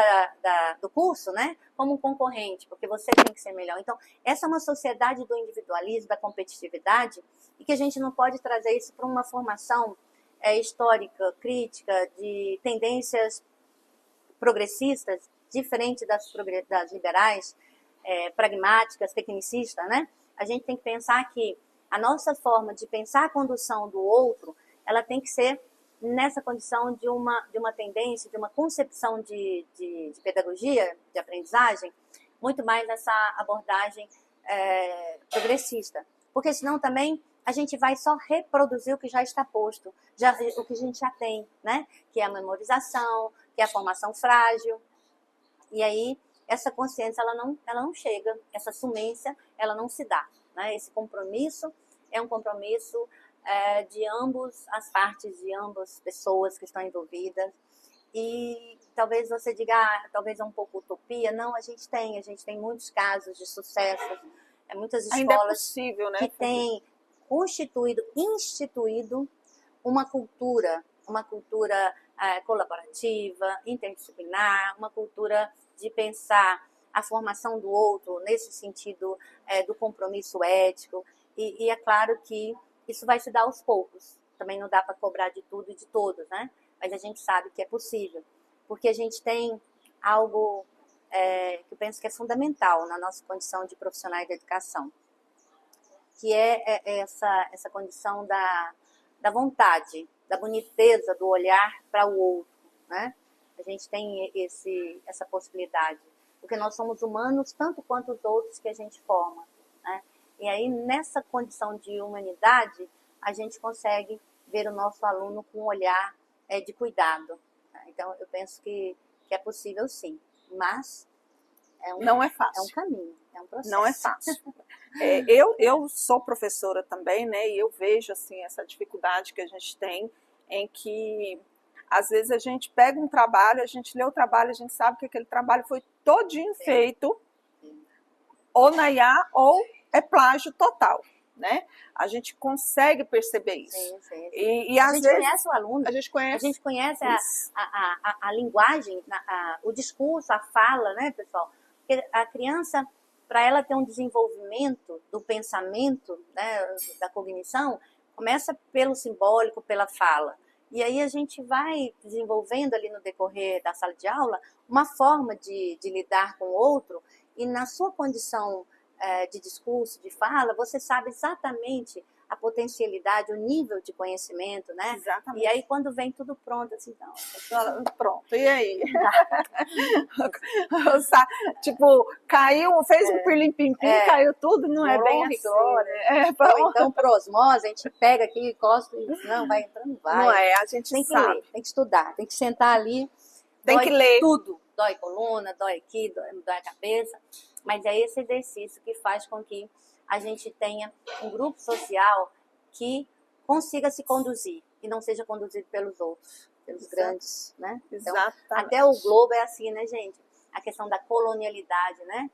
do curso, né, como um concorrente, porque você tem que ser melhor. Então, essa é uma sociedade do individualismo, da competitividade, e que a gente não pode trazer isso para uma formação histórica, crítica, de tendências progressistas, diferente das liberais, pragmáticas, tecnicistas, né? A gente tem que pensar que a nossa forma de pensar a condução do outro, ela tem que ser nessa condição de uma tendência, de uma concepção de pedagogia, de aprendizagem, muito mais nessa abordagem progressista. Porque senão também a gente vai só reproduzir o que já está posto, o que a gente já tem, né? Que é a memorização, que é a formação frágil. E aí essa consciência ela não chega, essa assumência ela não se dá. Né? Esse compromisso é um compromisso de ambos as partes, de ambas pessoas que estão envolvidas. E talvez você diga, talvez é um pouco utopia. Não, a gente tem muitos casos de sucesso, muitas escolas ainda é possível, né? Que têm instituído uma cultura colaborativa, interdisciplinar, uma cultura de pensar a formação do outro nesse sentido do compromisso ético. E é claro que isso vai se dar aos poucos. Também não dá para cobrar de tudo e de todos, né? Mas a gente sabe que é possível. Porque a gente tem algo que eu penso que é fundamental na nossa condição de profissionais da educação, que é essa condição da vontade, da boniteza do olhar para o outro, né? A gente tem essa possibilidade, porque nós somos humanos tanto quanto os outros que a gente forma, né? E aí, nessa condição de humanidade, a gente consegue ver o nosso aluno com um olhar de cuidado. Então, eu penso que é possível sim, mas não é fácil. É um caminho, é um processo. Não é fácil. Eu sou professora também, né? E eu vejo assim, essa dificuldade que a gente tem em que, às vezes, a gente pega um trabalho, a gente lê o trabalho, a gente sabe que aquele trabalho foi todinho feito ou na IA ou é plágio total. né? A gente consegue perceber isso. Sim, sim, sim. E A às gente vezes conhece o aluno, a gente conhece a linguagem, o discurso, a fala, né, pessoal? Porque a criança, para ela ter um desenvolvimento do pensamento, né, da cognição, começa pelo simbólico, pela fala. E aí a gente vai desenvolvendo ali no decorrer da sala de aula uma forma de lidar com o outro, e na sua condição de discurso, de fala, você sabe exatamente a potencialidade, o nível de conhecimento, né? Exatamente. E aí quando vem tudo pronto, assim, então, pronto, e aí? Tipo, caiu, fez um pirlim-pim-pim, caiu tudo, não é bem assim. Ou então, por osmose, a gente pega aqui, encosta e não, vai entrando, vai. Não é, a gente tem que sabe. ler, tem que estudar, tem que sentar ali, tem que ler tudo. Dói coluna, dói aqui, dói a cabeça, mas é esse exercício que faz com que a gente tenha um grupo social que consiga se conduzir e não seja conduzido pelos outros, pelos grandes, né? Então, até o globo é assim, né, gente? A questão da colonialidade, né?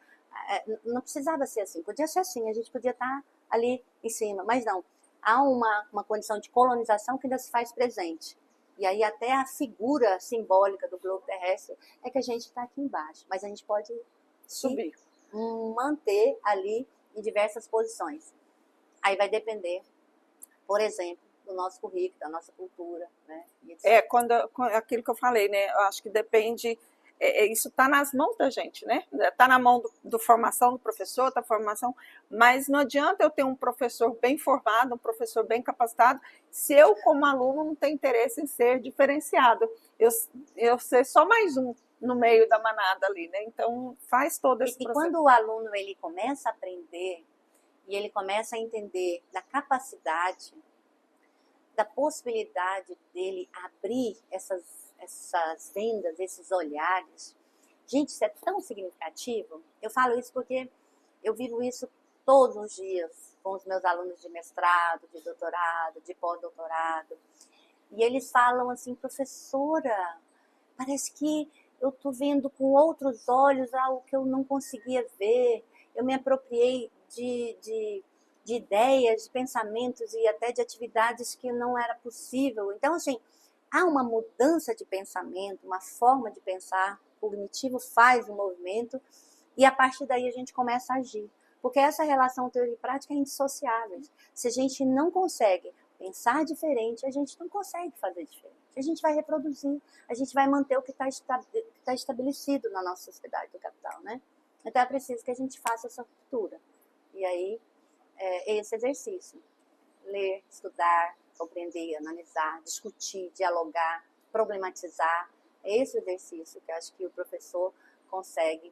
Não precisava ser assim, podia ser assim, a gente podia estar ali em cima, mas não. Há uma condição de colonização que ainda se faz presente. E aí até a figura simbólica do globo terrestre é que a gente está aqui embaixo, mas a gente pode subir, manter ali em diversas posições. Aí vai depender, por exemplo, do nosso currículo, da nossa cultura, né? Quando aquilo que eu falei, né? Eu acho que depende, isso está nas mãos da gente, né? Está na mão do formação do professor, da formação, mas não adianta eu ter um professor bem formado, um professor bem capacitado, se eu, como aluno, não tenho interesse em ser diferenciado. Eu ser só mais um no meio da manada ali, né? Então, faz todo esse processo. E quando o aluno ele começa a aprender e ele começa a entender da capacidade, da possibilidade dele abrir essas vendas, esses olhares, gente, isso é tão significativo. Eu falo isso porque eu vivo isso todos os dias com os meus alunos de mestrado, de doutorado, de pós-doutorado. E eles falam assim, professora, parece que eu estou vendo com outros olhos algo que eu não conseguia ver. Eu me apropriei de ideias, de pensamentos e até de atividades que não era possível. Então, assim, há uma mudança de pensamento, uma forma de pensar. O cognitivo faz um movimento e a partir daí a gente começa a agir. Porque essa relação teoria e prática é indissociável. Se a gente não consegue pensar diferente, a gente não consegue fazer diferente. A gente vai reproduzir, a gente vai manter o que está estabelecido na nossa sociedade do capital, né? Então é preciso que a gente faça essa ruptura. E aí, é esse exercício. Ler, estudar, compreender, analisar, discutir, dialogar, problematizar. É esse o exercício que eu acho que o professor consegue,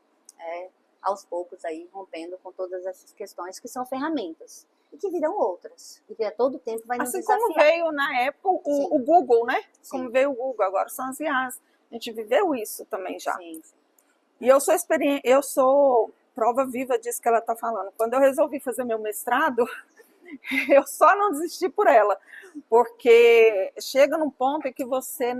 aos poucos, aí, rompendo com todas essas questões que são ferramentas. E que virão outras. E que a todo tempo vai nos desafiar. Assim como veio na época o Google, né? Sim. Como veio o Google, agora são as IAs. A gente viveu isso também já. Sim, sim. E eu sou prova viva disso que ela está falando. Quando eu resolvi fazer meu mestrado, eu só não desisti por ela. Porque chega num ponto em que você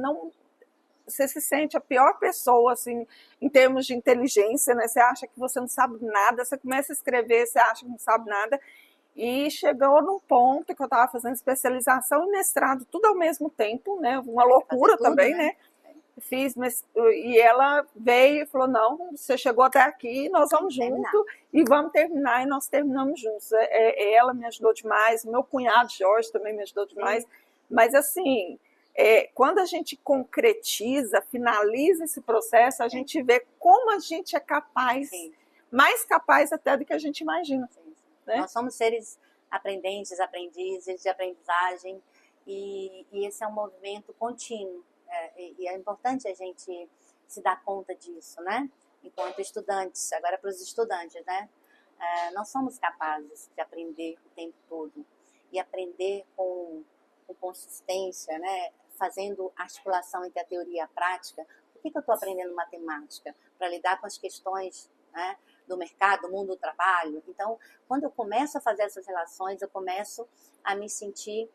se sente a pior pessoa, assim, em termos de inteligência, né? Você acha que você não sabe nada, você começa a escrever, você acha que não sabe nada. E chegou num ponto que eu estava fazendo especialização e mestrado, tudo ao mesmo tempo, né? Uma loucura tudo, também, né? Fiz, e ela veio e falou, não, você chegou até aqui, nós vamos junto e vamos terminar, e nós terminamos juntos. Ela me ajudou demais, meu cunhado Jorge também me ajudou demais, mas assim, quando a gente concretiza, finaliza esse processo, a gente vê como a gente é capaz, mais capaz até do que a gente imagina. Né? Nós somos seres aprendentes, aprendizes de aprendizagem, e esse é um movimento contínuo. E é importante a gente se dar conta disso, né? Enquanto estudantes, agora para os estudantes, né? Nós somos capazes de aprender o tempo todo e aprender com consistência, né? Fazendo articulação entre a teoria e a prática. Por que eu estou aprendendo matemática? Para lidar com as questões, né, do mercado, do mundo do trabalho. Então, quando eu começo a fazer essas relações, eu começo a me sentir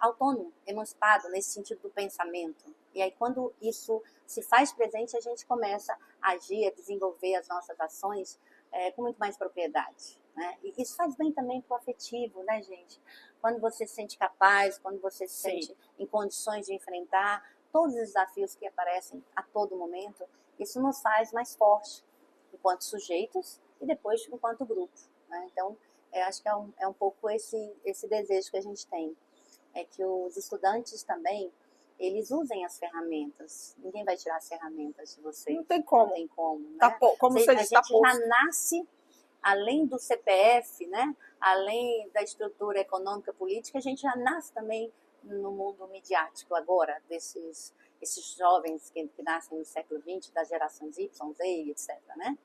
autônomo, emancipado nesse sentido do pensamento. E aí, quando isso se faz presente, a gente começa a agir, a desenvolver as nossas ações com muito mais propriedade. né? E isso faz bem também para o afetivo, né, gente? Quando você se sente capaz, quando você se sente em condições de enfrentar todos os desafios que aparecem a todo momento, isso nos faz mais fortes enquanto sujeitos e depois enquanto grupo, né? Então, eu acho que é um pouco esse desejo que a gente tem. É que os estudantes também, eles usem as ferramentas. Ninguém vai tirar as ferramentas de você. Não tem como. Não tem como, né? Tá, como você a disse, gente já nasce, além do CPF, né? Além da estrutura econômica política, a gente já nasce também no mundo midiático agora, esses jovens que nascem no século XX, das gerações Y, Z, etc., né?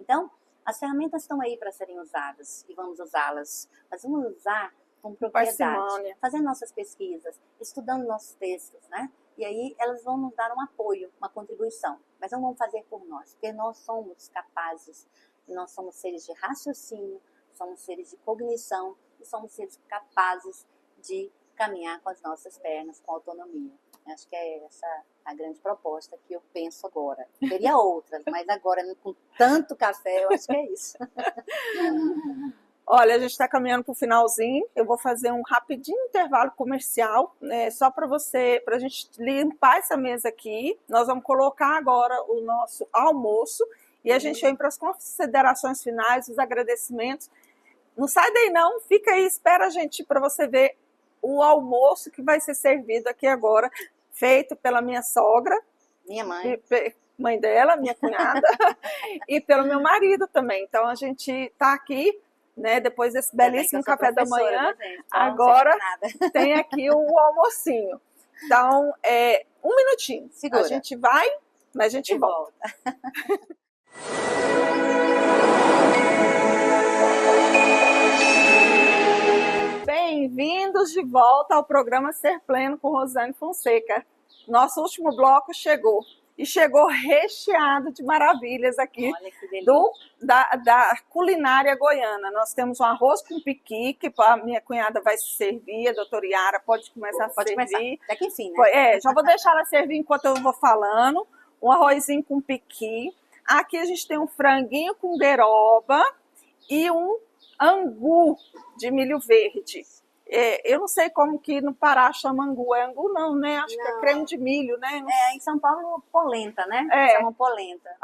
Então, as ferramentas estão aí para serem usadas e vamos usá-las. Mas vamos usar com propriedade, fazendo nossas pesquisas, estudando nossos textos, né? E aí elas vão nos dar um apoio, uma contribuição. Mas não vamos fazer por nós, porque nós somos capazes, nós somos seres de raciocínio, somos seres de cognição e somos seres capazes de caminhar com as nossas pernas, com autonomia. Acho que é essa a grande proposta que eu penso agora. Teria outras, mas agora, com tanto café, eu acho que é isso. Olha, a gente está caminhando para o finalzinho. Eu vou fazer um rapidinho intervalo comercial, né, só para a gente limpar essa mesa aqui. Nós vamos colocar agora o nosso almoço e a gente vem para as considerações finais, os agradecimentos. Não sai daí não, fica aí, espera a gente para você ver o almoço que vai ser servido aqui agora, feito pela minha sogra, minha mãe, mãe dela, minha cunhada, e pelo meu marido também. Então a gente está aqui, né, depois desse belíssimo café da manhã, agora tem aqui o almocinho. Então, um minutinho, segura. A gente vai, mas a gente volta. Bem-vindos de volta ao programa Ser Pleno com Rosane Fonseca. Nosso último bloco chegou. E chegou recheado de maravilhas aqui da culinária goiana. Nós temos um arroz com piqui, que a minha cunhada vai se servir, a doutora Yara pode começar a servir. Até que enfim, né? Já vou deixar ela servir enquanto eu vou falando. Um arrozinho com piqui. Aqui a gente tem um franguinho com gueroba e um angu de milho verde. Eu não sei como que no Pará chama angu. É angu não, né? Acho que é creme de milho, né? Em São Paulo, polenta, né? Chamam polenta.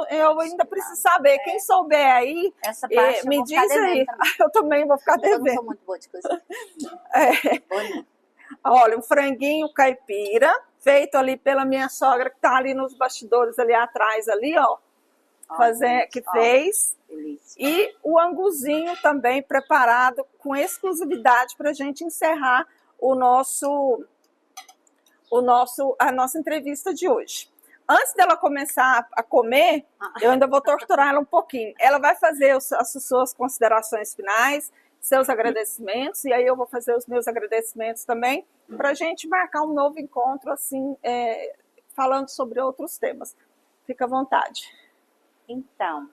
Eu ainda preciso saber. Quem souber aí, essa parte me diz aí. Eu também vou ficar devendo. Eu não sou muito boa de cozinha. Olha, um franguinho caipira, feito ali pela minha sogra, que tá ali nos bastidores ali atrás, ali, ó. Fez. Delícia. E o anguzinho também preparado com exclusividade para a gente encerrar a nossa entrevista de hoje. Antes dela começar a comer, eu ainda vou torturar ela um pouquinho. Ela vai fazer as suas considerações finais, seus agradecimentos, e aí eu vou fazer os meus agradecimentos também, para a gente marcar um novo encontro, assim, falando sobre outros temas. Fica à vontade. Então,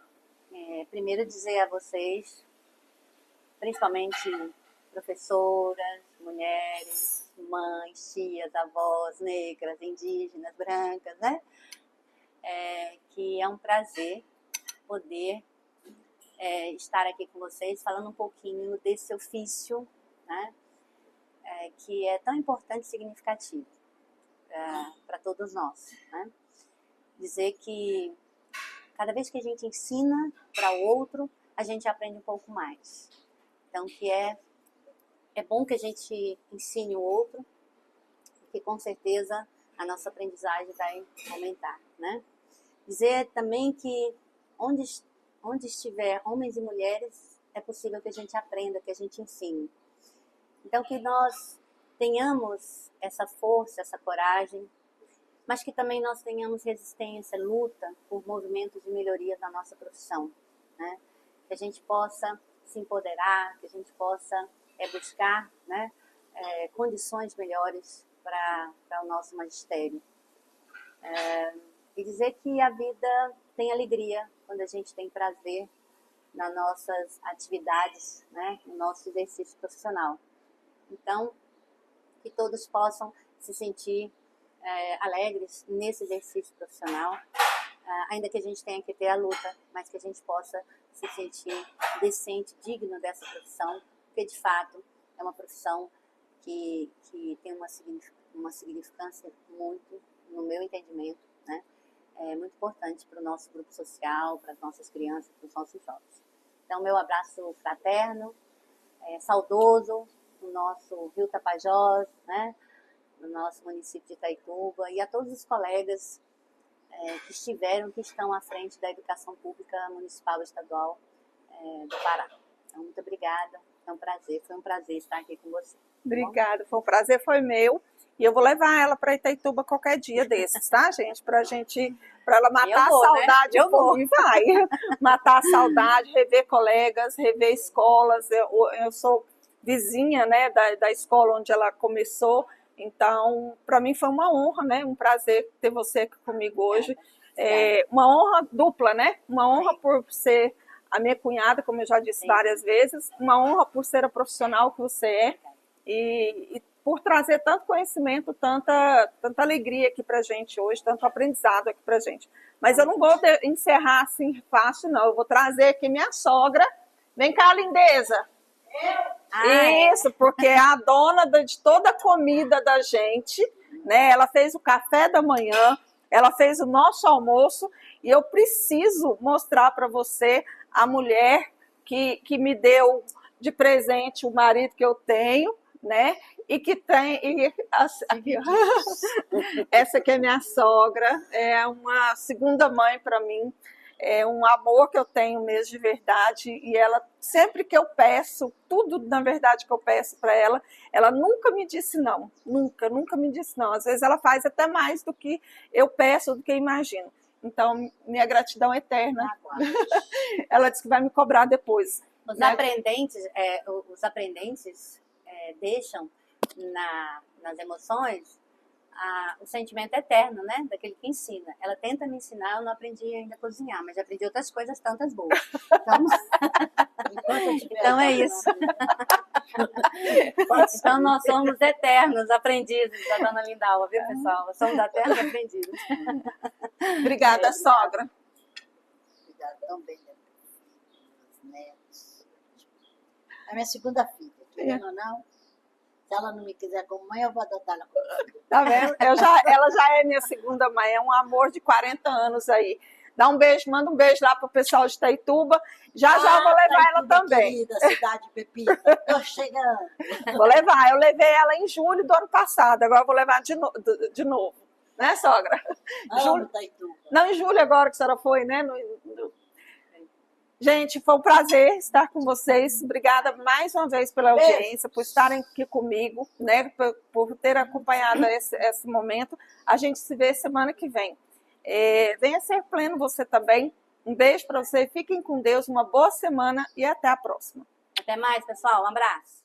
primeiro dizer a vocês, principalmente professoras, mulheres, mães, tias, avós, negras, indígenas, brancas, né? Que é um prazer poder estar aqui com vocês, falando um pouquinho desse ofício, né? Que é tão importante e significativo para todos nós, né? Dizer que cada vez que a gente ensina para o outro, a gente aprende um pouco mais. Então, que é bom que a gente ensine o outro, porque com certeza a nossa aprendizagem vai aumentar, né? Dizer também que onde estiver homens e mulheres, é possível que a gente aprenda, que a gente ensine. Então, que nós tenhamos essa força, essa coragem, mas que também nós tenhamos resistência, luta por movimentos de melhoria na nossa profissão, né? Que a gente possa se empoderar, que a gente possa buscar, né, condições melhores para o nosso magistério. E dizer que a vida tem alegria quando a gente tem prazer nas nossas atividades, né, no nosso exercício profissional. Então, que todos possam se sentir alegres nesse exercício profissional, ainda que a gente tenha que ter a luta, mas que a gente possa se sentir decente, digno dessa profissão, porque de fato é uma profissão que tem uma significância muito, no meu entendimento, né? É muito importante para o nosso grupo social, para as nossas crianças, para os nossos jovens. Então, meu abraço fraterno, saudoso, no nosso Rio Tapajós, né? No nosso município de Itaituba, e a todos os colegas que estão à frente da educação pública municipal e estadual do Pará. Então, muito obrigada, foi um prazer estar aqui com você. Obrigada, foi um prazer, foi meu. E eu vou levar ela para Itaituba qualquer dia desses, tá, gente? Para ela matar a saudade. Né? Eu vou. E vai matar a saudade, rever colegas, rever escolas. Eu sou vizinha, né, da escola onde ela começou. Então, para mim foi uma honra, né? Um prazer ter você aqui comigo hoje. Uma honra dupla, né? Uma honra por ser a minha cunhada, como eu já disse várias vezes. Uma honra por ser a profissional que você é. E por trazer tanto conhecimento, tanta alegria aqui pra gente hoje, tanto aprendizado aqui pra gente. Mas eu não vou encerrar assim fácil, não. Eu vou trazer aqui minha sogra. Vem cá, lindeza. Isso, porque é a dona de toda a comida da gente, né? Ela fez o café da manhã, ela fez o nosso almoço, e eu preciso mostrar para você a mulher que me deu de presente o marido que eu tenho, né? E que tem... aqui, essa aqui é minha sogra, é uma segunda mãe para mim, é um amor que eu tenho mesmo de verdade, e ela, sempre que eu peço, tudo na verdade que eu peço para ela, ela nunca me disse não, nunca me disse não. Às vezes ela faz até mais do que eu peço, do que eu imagino. Então, minha gratidão é eterna. Ela disse que vai me cobrar depois. Os aprendentes deixam nas emoções o sentimento eterno, né? Daquele que ensina. Ela tenta me ensinar, eu não aprendi ainda a cozinhar, mas já aprendi outras coisas tantas boas. Então é isso. Então nós somos eternos aprendizes da Dona Lindalva, viu, pessoal? Nós somos eternos aprendizes. Obrigada, sogra. Obrigada também, meus netos. A minha segunda filha, querendo ou não, se ela não me quiser como mãe, eu vou adotar ela como filha. Tá vendo? Ela já é minha segunda mãe, é um amor de 40 anos aí. Dá um beijo, manda um beijo lá pro pessoal de Itaituba. Já eu vou levar ela também. Querida, cidade Pepita, tô chegando. Vou levar, eu levei ela em julho do ano passado, agora eu vou levar de novo. Né, sogra? Amo Itaituba. Não, em julho agora que a senhora foi, né? Gente, foi um prazer estar com vocês. Obrigada mais uma vez pela audiência, por estarem aqui comigo, né? Por ter acompanhado esse momento. A gente se vê semana que vem. Venha ser pleno você também. Um beijo para você. Fiquem com Deus. Uma boa semana e até a próxima. Até mais, pessoal. Um abraço.